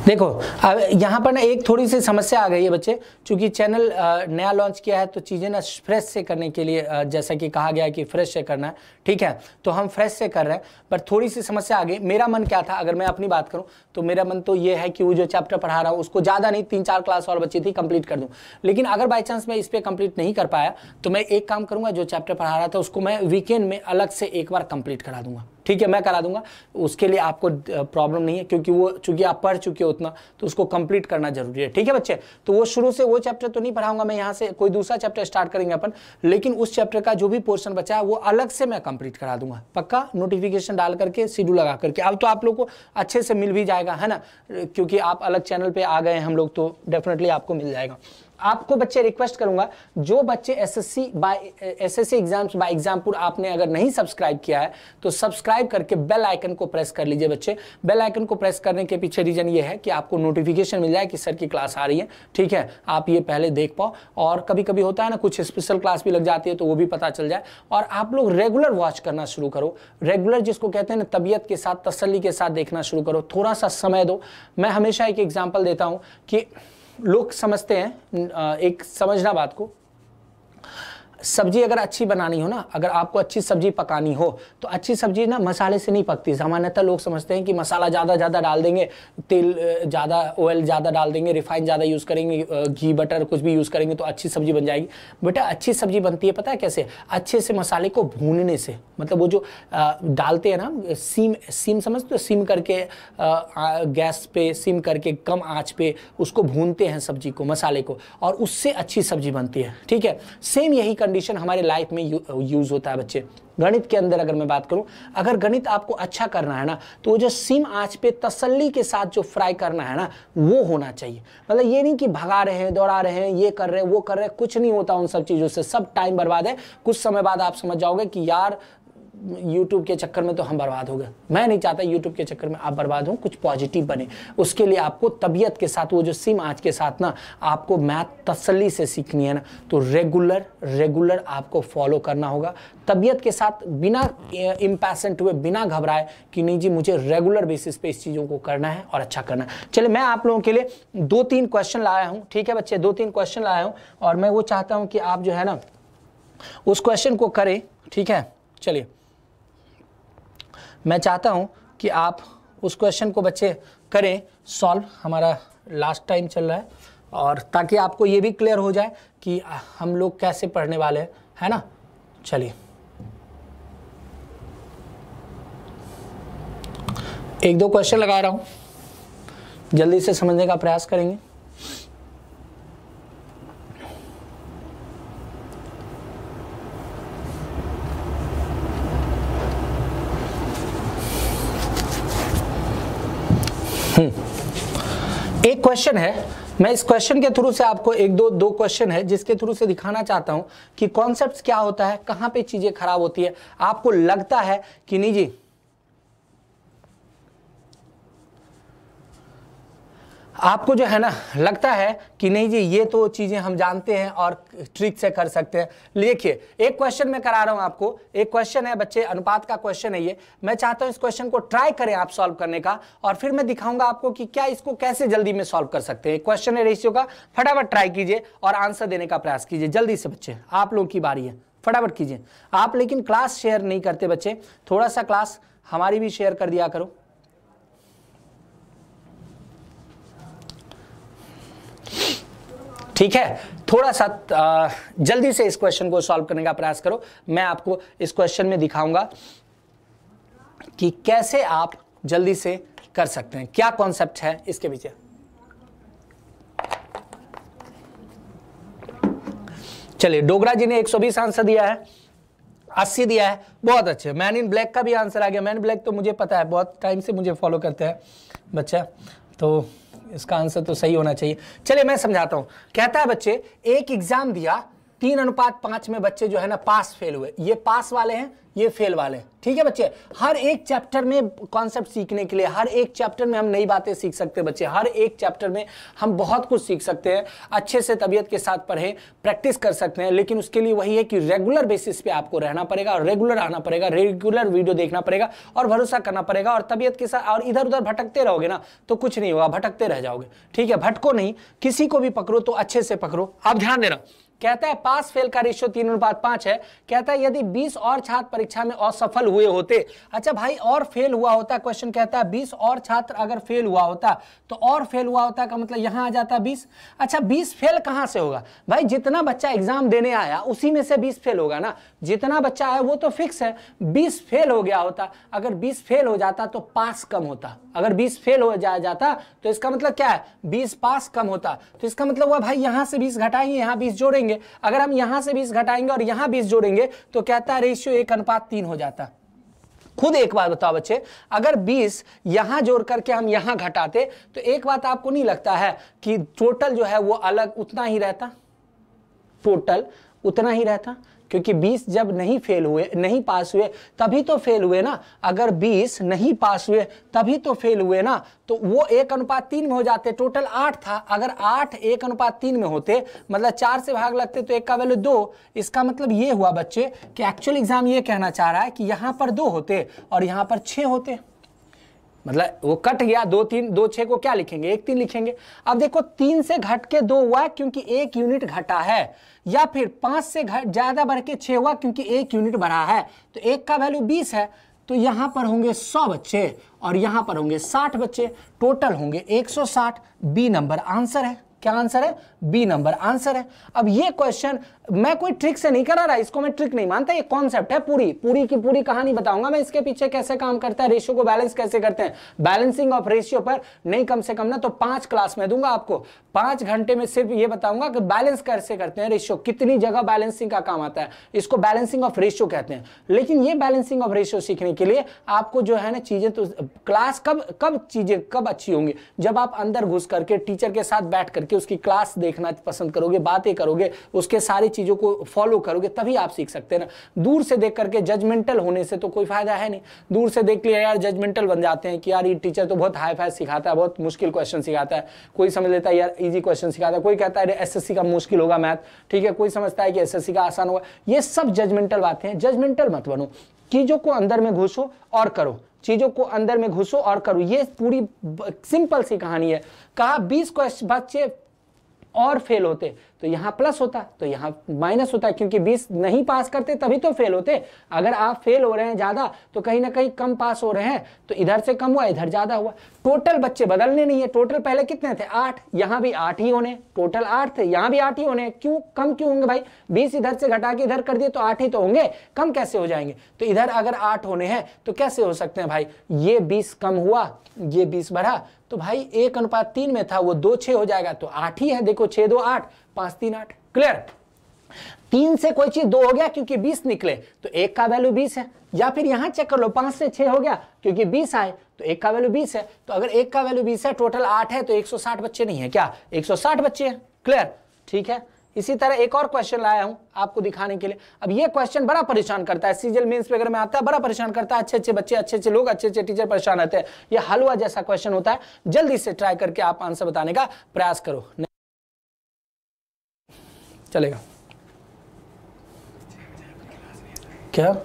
देखो अब यहाँ पर ना एक थोड़ी सी समस्या आ गई है बच्चे, क्योंकि चैनल नया लॉन्च किया है तो चीज़ें ना फ्रेश से करने के लिए जैसा कि कहा गया है कि फ्रेश से करना है, ठीक है, तो हम फ्रेश से कर रहे हैं। पर थोड़ी सी समस्या आ गई। मेरा मन क्या था, अगर मैं अपनी बात करूँ तो मेरा मन तो ये है कि वो जो चैप्टर पढ़ा रहा हूँ उसको ज़्यादा नहीं, 3-4 क्लास और बची थी, कंप्लीट कर दूँ। लेकिन अगर बाई चांस मैं इस पर कंप्लीट नहीं कर पाया तो मैं एक काम करूँगा, जो चैप्टर पढ़ा रहा था उसको मैं वीकेंड में अलग से एक बार कंप्लीट करा दूंगा, ठीक है, मैं करा दूंगा। उसके लिए आपको प्रॉब्लम नहीं है, क्योंकि वो चूंकि आप पढ़ चुके हो उतना, तो उसको कंप्लीट करना जरूरी है, ठीक है बच्चे। तो वो शुरू से वो चैप्टर तो नहीं पढ़ाऊंगा मैं, यहाँ से कोई दूसरा चैप्टर स्टार्ट करेंगे अपन, लेकिन उस चैप्टर का जो भी पोर्शन बचा है वो अलग से मैं कंप्लीट करा दूंगा, पक्का, नोटिफिकेशन डाल करके, शेड्यूल लगा करके। अब तो आप लोग को अच्छे से मिल भी जाएगा, है ना, क्योंकि आप अलग चैनल पे आ गए हैं हम लोग, तो डेफिनेटली आपको मिल जाएगा। आपको बच्चे रिक्वेस्ट करूंगा, जो बच्चे एसएससी एग्जाम्स बाय एग्जामपुर आपने अगर नहीं सब्सक्राइब किया है तो सब्सक्राइब करके बेल आइकन को प्रेस कर लीजिए बच्चे। बेल आइकन को प्रेस करने के पीछे रीजन ये है कि आपको नोटिफिकेशन मिल जाए कि सर की क्लास आ रही है, ठीक है, आप ये पहले देख पाओ। और कभी कभी होता है ना कुछ स्पेशल क्लास भी लग जाती है तो वो भी पता चल जाए। और आप लोग रेगुलर वॉच करना शुरू करो, रेगुलर जिसको कहते हैं ना, तबीयत के साथ, तसल्ली के साथ देखना शुरू करो, थोड़ा सा समय दो। मैं हमेशा एक एग्जाम्पल देता हूँ कि लोग समझते हैं, एक समझना बात को, सब्जी अगर अच्छी बनानी हो ना, अगर आपको अच्छी सब्जी पकानी हो तो अच्छी सब्जी ना मसाले से नहीं पकती। सामान्यतः लोग समझते हैं कि मसाला ज़्यादा डाल देंगे, तेल ज़्यादा, ऑयल ज़्यादा डाल देंगे, रिफाइन ज़्यादा यूज़ करेंगे, घी बटर कुछ भी यूज़ करेंगे तो अच्छी सब्जी बन जाएगी। बेटा अच्छी सब्जी बनती है पता है कैसे? अच्छे से मसाले को भूनने से। मतलब वो जो डालते हैं ना, सीम समझते हो, सीम करके गैस पे सीम करके कम आँच पे उसको भूनते हैं सब्जी को, मसाले को, और उससे अच्छी सब्जी बनती है। ठीक है, सेम यही कंडीशन हमारे लाइफ में यूज होता है बच्चे। गणित के अंदर अगर मैं बात करूं, अगर गणित आपको अच्छा करना है ना तो जो सिम आंच पे तसल्ली के साथ जो फ्राई करना है ना वो होना चाहिए। मतलब ये नहीं कि भगा रहे हैं, दौड़ा रहे हैं, ये कर रहे हैं, वो कर रहे हैं, कुछ नहीं होता उन सब चीज़ों से, सब टाइम बर्बाद है। कुछ समय बाद आप समझ जाओगे कि यार YouTube के चक्कर में तो हम बर्बाद हो गए। मैं नहीं चाहता YouTube के चक्कर में आप बर्बाद हो, कुछ पॉजिटिव बने। उसके लिए आपको तबीयत के साथ, वो जो सिम आंच के साथ ना आपको मैथ तसल्ली से सीखनी है ना, तो रेगुलर आपको फॉलो करना होगा तबीयत के साथ, बिना इम्पैशेंट हुए, बिना घबराए कि नहीं जी मुझे रेगुलर बेसिस पे इस चीज़ों को करना है और अच्छा करना है। चलिए मैं आप लोगों के लिए 2-3 क्वेश्चन लाया हूँ। ठीक है बच्चे, 2-3 क्वेश्चन लाया हूँ और मैं वो चाहता हूँ कि आप जो है ना उस क्वेश्चन को करें। ठीक है, चलिए मैं चाहता हूं कि आप उस क्वेश्चन को बच्चे करें सॉल्व, हमारा लास्ट टाइम चल रहा है, और ताकि आपको ये भी क्लियर हो जाए कि हम लोग कैसे पढ़ने वाले हैं, है ना। चलिए 1-2 क्वेश्चन लगा रहा हूं, जल्दी से समझने का प्रयास करेंगे। एक क्वेश्चन है, मैं इस क्वेश्चन के थ्रू से आपको 1-2 क्वेश्चन है जिसके थ्रू से दिखाना चाहता हूं कि कॉन्सेप्ट्स क्या होता है, कहां पे चीजें खराब होती है। आपको लगता है कि नहीं जी, आपको जो है ना लगता है कि नहीं जी ये तो चीजें हम जानते हैं और ट्रिक से कर सकते हैं। देखिए एक क्वेश्चन मैं करा रहा हूं आपको, एक क्वेश्चन है बच्चे, अनुपात का क्वेश्चन है ये। मैं चाहता हूं इस क्वेश्चन को ट्राई करें आप सॉल्व करने का, और फिर मैं दिखाऊंगा आपको कि क्या इसको कैसे जल्दी में सॉल्व कर सकते हैं। क्वेश्चन है रेशियो का, फटाफट ट्राई कीजिए और आंसर देने का प्रयास कीजिए जल्दी से बच्चे, आप लोगों की बारी है, फटाफट कीजिए आप। लेकिन क्लास शेयर नहीं करते बच्चे, थोड़ा सा क्लास हमारी भी शेयर कर दिया करो। ठीक है, थोड़ा सा जल्दी से इस क्वेश्चन को सॉल्व करने का प्रयास करो। मैं आपको इस क्वेश्चन में दिखाऊंगा कि कैसे आप जल्दी से कर सकते हैं, क्या कॉन्सेप्ट है इसके पीछे। चलिए डोगरा जी ने 120 आंसर दिया है, 80 दिया है, बहुत अच्छे। मैन इन ब्लैक का भी आंसर आ गया। मैन इन ब्लैक तो मुझे पता है, बहुत टाइम से मुझे फॉलो करते हैं बच्चा, तो इसका आंसर तो सही होना चाहिए। चलिए मैं समझाता हूं। कहता है बच्चे एक एग्जाम दिया, 3:5 में बच्चे जो है ना पास फेल हुए। ये पास वाले हैं, ये फेल वाले हैं। ठीक है बच्चे, हर एक चैप्टर में कॉन्सेप्ट सीखने के लिए, हर एक चैप्टर में हम नई बातें सीख सकते हैं बच्चे, हर एक चैप्टर में हम बहुत कुछ सीख सकते हैं। अच्छे से तबीयत के साथ पढ़ें, प्रैक्टिस कर सकते हैं, लेकिन उसके लिए वही है कि रेगुलर बेसिस पे आपको रहना पड़ेगा, रेगुलर आना पड़ेगा, रेगुलर वीडियो देखना पड़ेगा और भरोसा करना पड़ेगा। और तबीयत के साथ और इधर उधर भटकते रहोगे ना तो कुछ नहीं होगा, भटकते रह जाओगे। ठीक है, भटको नहीं, किसी को भी पकड़ो तो अच्छे से पकड़ो। आप ध्यान देना, कहता है पास फेल का रेशियो 3:5 है। कहता है यदि 20 और छात्र परीक्षा में असफल हुए होते। अच्छा भाई, और फेल हुआ होता, क्वेश्चन कहता है 20 और छात्र अगर फेल हुआ होता तो और फेल हुआ होता का मतलब यहां आ जाता 20। अच्छा 20 फेल कहां से होगा भाई? जितना बच्चा एग्जाम देने आया उसी में से 20 फेल होगा ना, जितना बच्चा आया वो तो फिक्स है। 20 फेल हो गया होता, अगर 20 फेल हो जाता तो पास कम होता। अगर 20 फेल हो जाता तो इसका मतलब क्या है, 20 पास कम होता। तो इसका मतलब हुआ भाई यहां से 20 घटाएंगे, यहां 20 जोड़ेंगे। अगर हम यहां से 20 घटाएंगे और यहां 20 जोड़ेंगे तो कहता है रेशियो 1:3 हो जाता। खुद एक बात बताओ बच्चे, अगर 20 यहां जोड़ करके हम यहां घटाते तो एक बात आपको नहीं लगता है कि टोटल जो है वो अलग उतना ही रहता? टोटल उतना ही रहता, क्योंकि 20 जब नहीं फेल हुए, नहीं पास हुए तभी तो फेल हुए ना। अगर 20 नहीं पास हुए तभी तो फेल हुए ना, तो वो 1:3 में हो जाते। टोटल 8 था, अगर 8 1:3 में होते मतलब 4 से भाग लगते तो 1 का वैल्यू 2। इसका मतलब ये हुआ बच्चे कि एक्चुअल एग्जाम ये कहना चाह रहा है कि यहां पर 2 होते और यहां पर 6 होते। मतलब वो कट गया, 2 3 2 6 को क्या लिखेंगे, 1 3 लिखेंगे। अब देखो 3 से घट के 2 हुआ क्योंकि 1 यूनिट घटा है, या फिर 5 से ज्यादा बढ़ के 6 हुआ क्योंकि 1 यूनिट बढ़ा है। तो 1 का वैल्यू 20 है, तो यहां पर होंगे 100 बच्चे और यहां पर होंगे 60 बच्चे, टोटल होंगे 160। बी नंबर आंसर है। क्या आंसर है? बी नंबर आंसर है। अब ये क्वेश्चन मैं कोई ट्रिक से नहीं करा रहा, इसको मैं ट्रिक नहीं मानता, ये कॉन्सेप्ट है, पूरी की पूरी कहानी बताऊंगा मैं इसके पीछे कैसे काम करता है, रेशियो को बैलेंस कैसे करते हैं। बैलेंसिंग ऑफ रेशियो पर नहीं कम से कम ना तो 5 क्लास में दूंगा आपको, 5 घंटे में सिर्फ ये बताऊंगा कि बैलेंस कैसे करते हैं रेशियो, कितनी जगह बैलेंसिंग का काम आता है, इसको बैलेंसिंग ऑफ रेशियो कहते हैं। लेकिन ये बैलेंसिंग ऑफ रेशियो सीखने के लिए आपको जो है ना चीजें, तो क्लास कब चीजें कब अच्छी होंगी, जब आप अंदर घुस करके टीचर के साथ बैठ करके उसकी क्लास देखना पसंद करोगे, बातें करोगे, उसके सारी चीजों को फॉलो करोगे, तभी आप सीख सकते हैं ना। दूर से देख करके जजमेंटल होने से तो कोई फायदा है नहीं। दूर से देख लिया यार जजमेंटल बन जाते हैं कि यार ये टीचर तो बहुत हाई फाई सिखाता है, बहुत मुश्किल क्वेश्चन सिखाता है, कोई समझ लेता है यार इजी क्वेश्चन सिखाता है, कोई कहता है एसएससी का मुश्किल होगा मैथ, ठीक है, कोई समझता है कि एसएससी का आसान होगा। ये सब जजमेंटल बातें हैं, जजमेंटल मत बनो, चीजों को अंदर में घुसो और करो, चीजों को अंदर में घुसो और करो। ये पूरी सिंपल सी कहानी है। कहा 20 बच्चे और फेल होते तो यहां प्लस होता, तो यहां माइनस होता, क्योंकि 20 नहीं पास करते तभी तो फेल होते। अगर आप फेल हो रहे हैं ज्यादा तो कहीं ना कहीं कम पास हो रहे हैं, तो इधर से कम हुआ इधर ज्यादा हुआ। टोटल बच्चे बदलने नहीं है, टोटल पहले कितने थे 8, यहां भी 8 ही होने, टोटल 8 थे, यहां भी 8 ही होने। क्यों कम क्यों होंगे भाई? 20 इधर से घटा के इधर कर दिए तो 8 ही तो होंगे, कम कैसे हो जाएंगे? तो इधर अगर 8 होने हैं तो कैसे हो सकते हैं भाई? ये 20 कम हुआ, ये 20 बढ़ा, तो भाई 1:3 में था, वो 2 6 हो जाएगा, तो 8 ही है। देखो 6 2 8, 5 3 8। क्लियर? 3 से कोई चीज 2 हो गया क्योंकि 20 निकले, तो 1 का वैल्यू 20 है। या फिर यहां चेक कर लो, 5 से 6 हो गया क्योंकि 20 आए, तो 1 का वैल्यू 20 है। तो अगर 1 का वैल्यू 20 है, टोटल 8 है, तो 160 बच्चे नहीं है क्या? 160 बच्चे हैं। क्लियर? ठीक है। इसी तरह एक और क्वेश्चन लाया हूं आपको दिखाने के लिए। अब ये क्वेश्चन बड़ा परेशान करता है, सीजीएल मेंस वगैरह में आता है, बड़ा परेशान करता है। अच्छे अच्छे बच्चे, अच्छे अच्छे लोग, अच्छे अच्छे टीचर परेशान रहते हैं। ये हलवा जैसा क्वेश्चन होता है, जल्दी से ट्राई करके आप आंसर बताने का प्रयास करो। चलेगा क्या?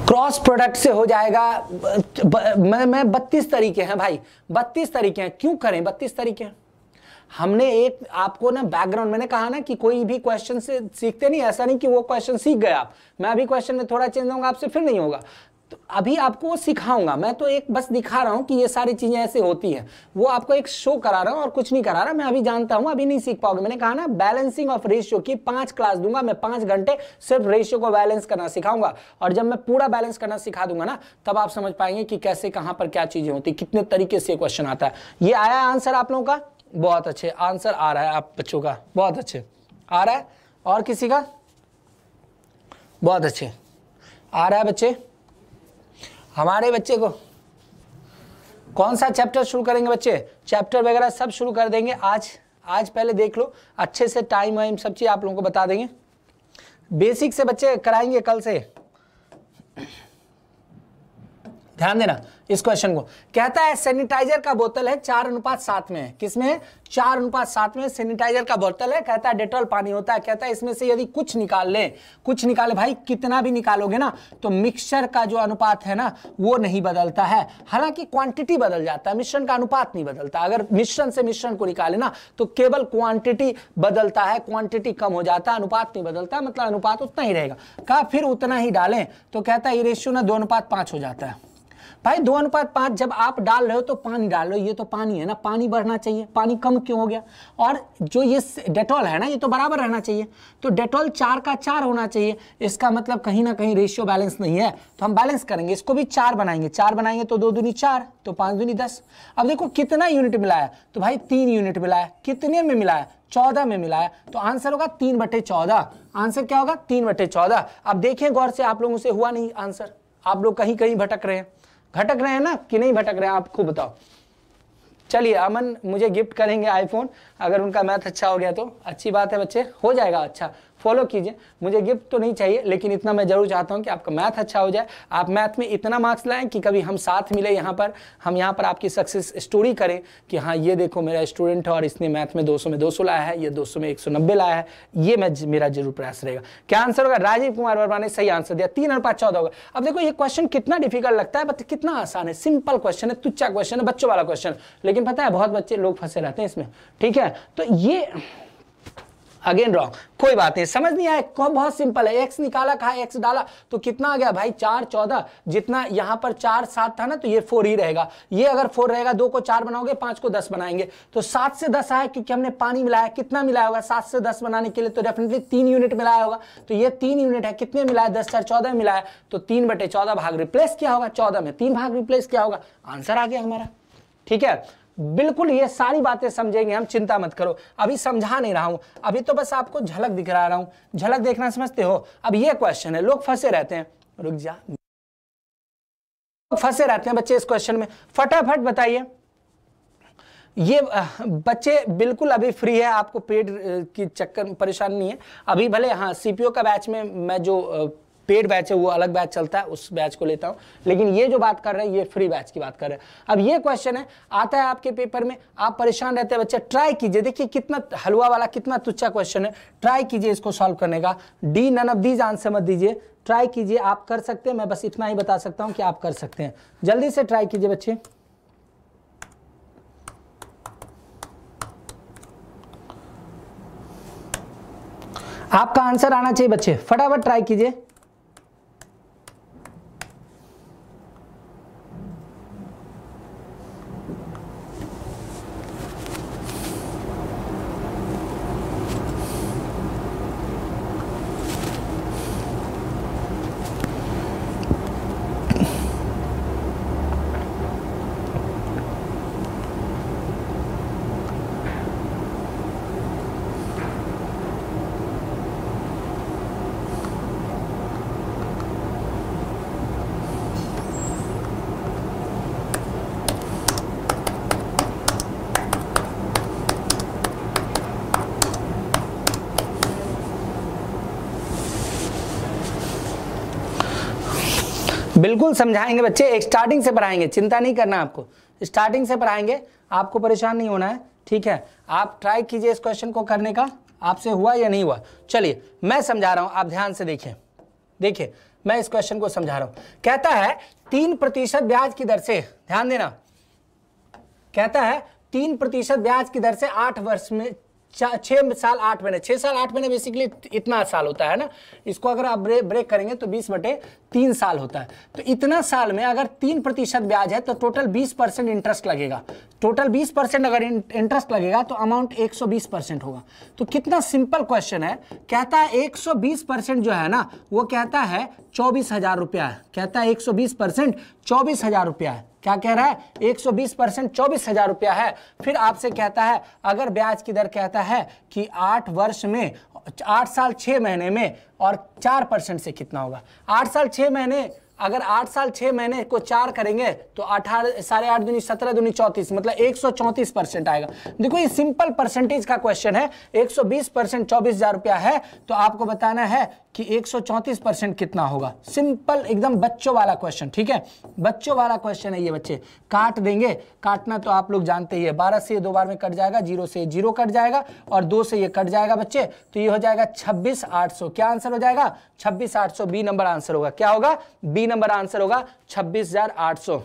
क्रॉस प्रोडक्ट से हो जाएगा। मैं 32 तरीके हैं भाई, 32 तरीके हैं। क्यों करें 32 तरीके? हमने एक आपको ना बैकग्राउंड, मैंने कहा ना कि कोई भी क्वेश्चन से सीखते नहीं, ऐसा नहीं कि वो क्वेश्चन सीख गए आप, मैं अभी क्वेश्चन में थोड़ा चेंज होगा आपसे फिर नहीं होगा, तो अभी आपको सिखाऊंगा। मैं तो एक बस दिखा रहा हूं कि ये सारी चीजें ऐसे होती हैं, वो आपको एक शो करा रहा हूं और कुछ नहीं करा रहा। मैं अभी जानता हूं, अभी नहीं सीख पाओगे। मैंने कहा ना बैलेंसिंग ऑफ रेशियो की 5 क्लास दूंगा मैं, 5 घंटे सिर्फ रेशियो को बैलेंस करना सिखाऊंगा। और जब मैं पूरा बैलेंस करना सिखा दूंगा ना, तब आप समझ पाएंगे कि कैसे कहां पर क्या चीजें होती, कितने तरीके से क्वेश्चन आता है। ये आया आंसर आप लोगों का? बहुत अच्छे आंसर आ रहा है आप बच्चों का, बहुत अच्छे आ रहा है। और किसी का? बहुत अच्छे आ रहा है बच्चे। हमारे बच्चे को कौन सा चैप्टर शुरू करेंगे बच्चे? चैप्टर वगैरह सब शुरू कर देंगे आज पहले देख लो अच्छे से, टाइम वाइम सब चीज आप लोगों को बता देंगे। बेसिक से बच्चे कराएंगे कल से, ध्यान देना इस क्वेश्चन को। कहता है सैनिटाइजर का बोतल है 4:7 में है। किसमें है? 4:7 में सैनिटाइजर का बोतल है। कहता है डेटॉल पानी होता है। कहता है इसमें से यदि कुछ निकाले भाई, कितना भी निकालोगे ना तो मिक्सचर का जो अनुपात है ना वो नहीं बदलता है। हालांकि क्वांटिटी बदल जाता है, मिश्रण का अनुपात नहीं बदलता। अगर मिश्रण से मिश्रण को निकाले ना तो केवल क्वांटिटी बदलता है, क्वांटिटी कम हो जाता है, अनुपात नहीं बदलता, मतलब अनुपात उतना ही रहेगा। कहा फिर उतना ही डालें तो कहता है ये रेशियो ना 2:5 हो जाता है। भाई 2:5 जब आप डाल रहे हो तो पानी डाल रहे हो, ये तो पानी है ना, पानी बढ़ना चाहिए, पानी कम क्यों हो गया? और जो ये डेटॉल है ना ये तो बराबर रहना चाहिए, तो डेटॉल 4 का 4 होना चाहिए। इसका मतलब कहीं ना कहीं रेशियो बैलेंस नहीं है, तो हम बैलेंस करेंगे, इसको भी 4 बनाएंगे। 4 बनाएंगे तो 2 दूनी 4, तो 5 दूनी 10। अब देखो कितना यूनिट मिला है, तो भाई 3 यूनिट मिला है। कितने में मिला है? 14 में मिला है, तो आंसर होगा 3/14। आंसर क्या होगा? 3/14। अब देखें गौर से, आप लोगों से हुआ नहीं आंसर, आप लोग कहीं कहीं भटक रहे हैं ना कि नहीं भटक रहे हैं, आप खुद बताओ। चलिए अमन मुझे गिफ्ट करेंगे आईफोन, अगर उनका मैथ अच्छा हो गया तो अच्छी बात है बच्चे, हो जाएगा अच्छा। फॉलो कीजिए। मुझे गिफ्ट तो नहीं चाहिए, लेकिन इतना मैं जरूर चाहता हूं कि आपका मैथ अच्छा हो जाए, आप मैथ में इतना मार्क्स लाएं कि कभी हम साथ मिले यहाँ पर, हम यहाँ पर आपकी सक्सेस स्टोरी करें कि हाँ ये देखो मेरा स्टूडेंट है और इसने मैथ में 200 लाया है, ये 200 में 190 लाया है। ये मेरा जरूर प्रयास रहेगा। क्या आंसर होगा? राजीव कुमार वर्मा ने सही आंसर दिया, 3 और 5 14 होगा। अब देखो ये क्वेश्चन कितना डिफिकल्ट लगता है, बट कितना आसान है, सिंपल क्वेश्चन है, तुच्चा क्वेश्चन है, बच्चों वाला क्वेश्चन, लेकिन पता है बहुत बच्चे लोग फंसे रहते हैं इसमें। ठीक है, तो ये अगेन रॉन्ग, कोई बात नहीं, समझ नहीं आया, बहुत सिंपल है। एक्स निकाला, कहा एक्स डाला तो कितना आ गया भाई 4 14, जितना यहां पर 4 7 था ना, तो ये 4 ही रहेगा। ये अगर 4 रहेगा, 2 को 4 बनाओगे, 5 को 10 बनाएंगे, तो 7 से 10 आया क्योंकि हमने पानी मिलाया। कितना मिलाया होगा 7 से 10 बनाने के लिए? तो डेफिनेटली 3 यूनिट मिलाया होगा। तो ये 3 यूनिट है, कितने मिलाया? 10 4 14 मिलाया, तो 3/14 भाग रिप्लेस किया होगा, 14 में 3 भाग रिप्लेस किया होगा, आंसर आ गया हमारा। ठीक है, बिल्कुल ये सारी बातें समझेंगे हम, चिंता मत करो। अभी समझा नहीं रहा हूं, अभी तो बस आपको झलक दिखा रहा हूं। झलक देखना समझते हो? अब ये क्वेश्चन है, लोग फंसे रहते हैं, रुक जा, फंसे रहते हैं बच्चे इस क्वेश्चन में। फटाफट बताइए। ये बच्चे बिल्कुल अभी फ्री है, आपको पेड की चक्कर परेशानी नहीं है अभी। भले हाँ सीपीओ का बैच में मैं जो पेड बैच है वो अलग बैच चलता है, उस बैच को लेता हूं, लेकिन ये जो बात कर रहे हैं ये फ्री बैच की बात कर रहे हैं। अब ये क्वेश्चन है, आता है आपके पेपर में, आप परेशान रहते हैं बच्चे, ट्राई कीजिए। देखिए कितना हलवा वाला, कितना तुच्चा क्वेश्चन है, ट्राई कीजिए इसको सॉल्व करने का। D none of these answer मत दीजिए, ट्राई कीजिए, आप कर सकते हैं। मैं बस इतना ही बता सकता हूं कि आप कर सकते हैं। जल्दी से ट्राई कीजिए बच्चे। आपका आंसर आना चाहिए बच्चे, फटाफट ट्राई कीजिए। बिल्कुल समझाएंगे बच्चे, एक स्टार्टिंग से पढ़ाएंगे, चिंता नहीं करना आपको, स्टार्टिंग से पढ़ाएंगे, आपको परेशान नहीं होना है। ठीक है, आप ट्राई कीजिए इस क्वेश्चन को करने का। आपसे हुआ या नहीं हुआ? चलिए मैं समझा रहा हूं, आप ध्यान से देखिए। देखिए मैं इस क्वेश्चन को समझा रहा हूं। कहता है 3% ब्याज की दर से, ध्यान देना, कहता है 3% ब्याज की दर से 8 वर्ष में 6 साल 8 महीने, 6 साल 8 महीने बेसिकली इतना साल होता है ना। इसको अगर आप ब्रेक करेंगे तो 20/3 साल होता है। तो इतना साल में अगर 3% ब्याज है तो टोटल 20% इंटरेस्ट लगेगा। टोटल 20% अगर इंटरेस्ट लगेगा तो अमाउंट 120% होगा। तो कितना सिंपल क्वेश्चन है। कहता है 120% जो है ना, वो कहता है 24,000 रुपया है। कहता है 120% 24,000 रुपया है। क्या कह रहा है? 120% 24,000 रुपया है। फिर आपसे कहता है अगर ब्याज की दर कहता है कि 8 वर्ष में, 8 साल 6 महीने में और 4% से कितना होगा। 8 साल 6 महीने, अगर 8 साल 6 महीने को 4 करेंगे तो 18 साढ़े 8 दूनी 17 दूनी 34, मतलब 134% आएगा। देखो ये सिंपल परसेंटेज का क्वेश्चन है। 120% 24,000 रुपया है, तो आपको बताना है कि 134% कितना होगा। सिंपल एकदम बच्चों वाला क्वेश्चन। ठीक है, बच्चों वाला क्वेश्चन है ये बच्चे। काट देंगे, काटना तो आप लोग जानते ही है। 12 से 2 बार में कट जाएगा, 0 से 0 कट जाएगा और 2 से ये कट जाएगा बच्चे, तो ये हो जाएगा 26,800। क्या आंसर हो जाएगा? 26,800 बी नंबर आंसर होगा। क्या होगा? बी नंबर आंसर होगा 26,800।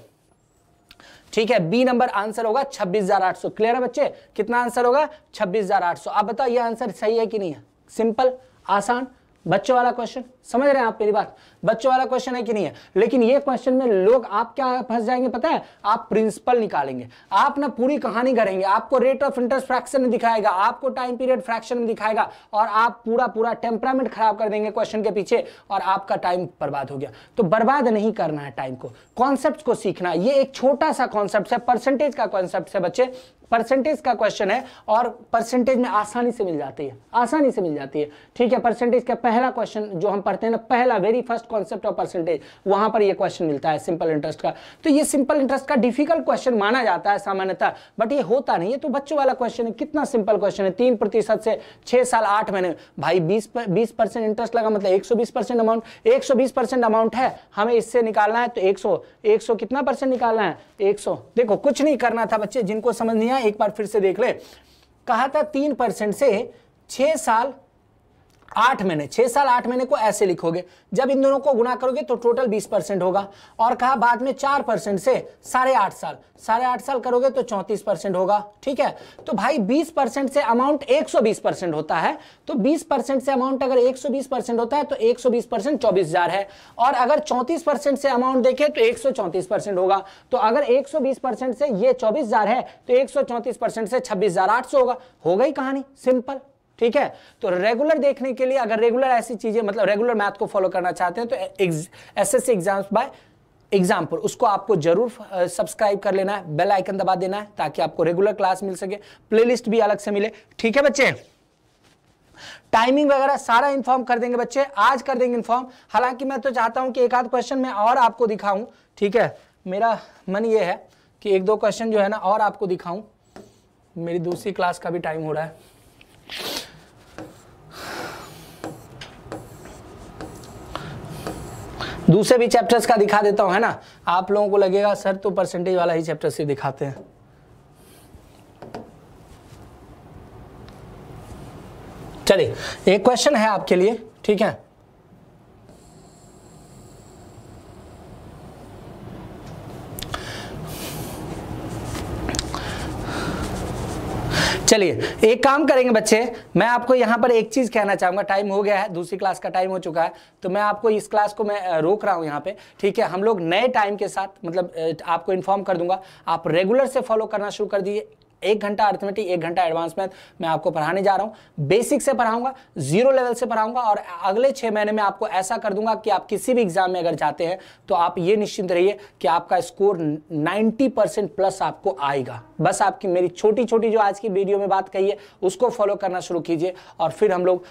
ठीक है, बी नंबर आंसर होगा 26,800। क्लियर है बच्चे? कितना आंसर होगा? 26,800। आप बताओ ये आंसर सही है कि नहीं है? सिंपल, आसान, बच्चों वाला क्वेश्चन। समझ रहे हैं आप मेरी बात? बच्चों वाला क्वेश्चन है कि नहीं है? लेकिन ये क्वेश्चन में लोग, आप क्या फंस जाएंगे पता है? आप प्रिंसिपल निकालेंगे, आप ना पूरी कहानी करेंगे, आपको रेट ऑफ इंटरेस्ट फ्रैक्शन में दिखाएगा, आपको टाइम पीरियड फ्रैक्शन में दिखाएगा, और आप पूरा टेम्परामेंट खराब कर देंगे क्वेश्चन के पीछे, और आपका टाइम बर्बाद हो गया। तो बर्बाद नहीं करना है टाइम को, कॉन्सेप्ट को सीखना। ये एक छोटा सा कॉन्सेप्ट है, परसेंटेज का कॉन्सेप्ट है बच्चे, परसेंटेज का क्वेश्चन है, और परसेंटेज में आसानी से मिल जाती है, आसानी से मिल जाती है। ठीक है, परसेंटेज का पहला क्वेश्चन जो हम पढ़ते हैं ना, पहला very first concept of percentage, वहां पर ये क्वेश्चन मिलता है सिंपल इंटरेस्ट का। तो ये सिंपल इंटरेस्ट का डिफिकल्ट क्वेश्चन माना जाता है सामान्यतः, बट ये होता नहीं है। तो बच्चों वाला क्वेश्चन है, कितना सिंपल क्वेश्चन है, 3% से 6 साल 8 महीने। भाई 20% इंटरेस्ट लगा मतलब 120% अमाउंट, 120% अमाउंट है, हमें इससे निकालना है तो 100 कितना परसेंट निकालना है, 100। देखो कुछ नहीं करना था बच्चे, जिनको समझ नहीं आया एक बार फिर से देख ले। कहा था 3% से 6 साल 8 महीने, 6 साल 8 महीने को ऐसे लिखोगे, जब इन दोनों को गुना करोगे तो टोटल 20% होगा। और कहा बाद में 4% से 8.5 साल, 8.5 साल करोगे तो 34% होगा। ठीक है, तो भाई 20% से अमाउंट 120% होता है, तो 20% से अमाउंट अगर 120% होता है तो 120% 24,000 है। और अगर 34% से अमाउंट देखें तो 134% होगा। तो अगर 120% से ये 24,000 है तो 134% से 26,800 होगा। हो गई कहानी सिंपल। ठीक है, तो रेगुलर देखने के लिए, अगर रेगुलर ऐसी चीजें मतलब रेगुलर मैथ को फॉलो करना चाहते हैं तो एसएससी एग्जाम्स बाय एग्जाम्पल उसको आपको जरूर सब्सक्राइब कर लेना है, बेल आइकन दबा देना है ताकि आपको रेगुलर क्लास मिल सके, प्लेलिस्ट भी अलग से मिले। ठीक है बच्चे, टाइमिंग वगैरह सारा इन्फॉर्म कर देंगे बच्चे, आज कर देंगे इन्फॉर्म। हालांकि मैं तो चाहता हूं कि एक आध क्वेश्चन मैं और आपको दिखाऊं। ठीक है, मेरा मन ये है कि 1-2 क्वेश्चन जो है ना और आपको दिखाऊं। मेरी दूसरी क्लास का भी टाइम हो रहा है। दूसरे भी चैप्टर्स का दिखा देता हूं, है ना। आप लोगों को लगेगा सर तो परसेंटेज वाला ही चैप्टर से दिखाते हैं। चलिए एक क्वेश्चन है आपके लिए, ठीक है। चलिए एक काम करेंगे बच्चे, मैं आपको यहां पर एक चीज कहना चाहूंगा। टाइम हो गया है, दूसरी क्लास का टाइम हो चुका है, तो मैं आपको इस क्लास को मैं रोक रहा हूं यहां पे। ठीक है, हम लोग नए टाइम के साथ मतलब आपको इन्फॉर्म कर दूंगा, आप रेगुलर से फॉलो करना शुरू कर दीजिए। 1 घंटा अर्थमेटिक, 1 घंटा एडवांस मैथ मैं आपको पढ़ाने जा रहा हूं। बेसिक से पढ़ाऊंगा, 0 लेवल से पढ़ाऊंगा, और अगले 6 महीने में आपको ऐसा कर दूंगा कि आप किसी भी एग्जाम में अगर जाते हैं तो आप ये निश्चिंत रहिए कि आपका स्कोर 90% प्लस आपको आएगा। बस आपकी मेरी छोटी छोटी जो आज की वीडियो में बात कही है उसको फॉलो करना शुरू कीजिए, और फिर हम लोग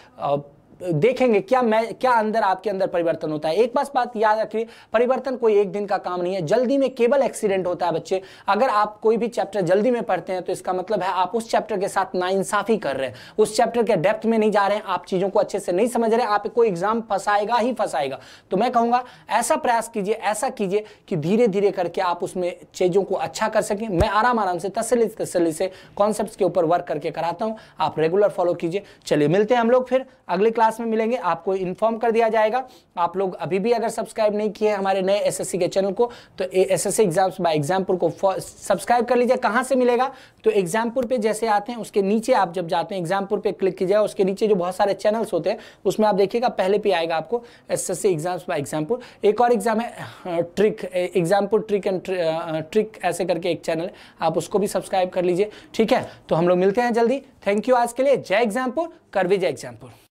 देखेंगे क्या अंदर आपके अंदर परिवर्तन होता है। एक बात याद रखिए, परिवर्तन कोई एक दिन का काम नहीं है। जल्दी में केवल एक्सीडेंट होता है बच्चे। अगर आप कोई भी चैप्टर जल्दी में पढ़ते हैं तो इसका मतलब है आप उस चैप्टर के साथ नाइंसाफी कर रहे हैं, उस चैप्टर के डेप्थ में नहीं जा रहे हैं, आप चीजों को अच्छे से नहीं समझ रहे हैं, आप कोई एग्जाम फंसाएगा ही फंसाएगा। तो मैं कहूंगा ऐसा प्रयास कीजिए, ऐसा कीजिए कि धीरे धीरे करके आप उसमें चीजों को अच्छा कर सकें। मैं आराम से तसल्ली से कॉन्सेप्ट्स के ऊपर वर्क करके कराता हूं, आप रेगुलर फॉलो कीजिए। चलिए मिलते हैं हम लोग फिर अगली क्लास में मिलेंगे, आपको इन्फॉर्म कर दिया जाएगा। आप लोग अभी भी अगर सब्सक्राइब नहीं किए हमारे नए एसएससी के चैनल को तो एसएससी एग्जाम्स बाय एग्जामपुर को सब्सक्राइब कर लीजिए। कहां से मिलेगा, तो एग्जामपुर पे जैसे आते हैं उसके नीचे आप जब जाते हैं एग्जामपुर पे क्लिक कीजिएगा, उसके नीचे जो बहुत सारे चैनल्स होते हैं उसमें आप देखिएगा पहले पे आएगा आपको एसएससी एग्जाम्स बाय एग्जामपुर। एक और एग्जाम है trick, Exampur trick and trick ऐसे करके एक चैनल है, आप उसको भी सब्सक्राइब कर लीजिए। ठीक है, तो हम लोग मिलते हैं जल्दी। थैंक यू आज के लिए। जय एग्जामपुर, कर विजय एग्जामपुर।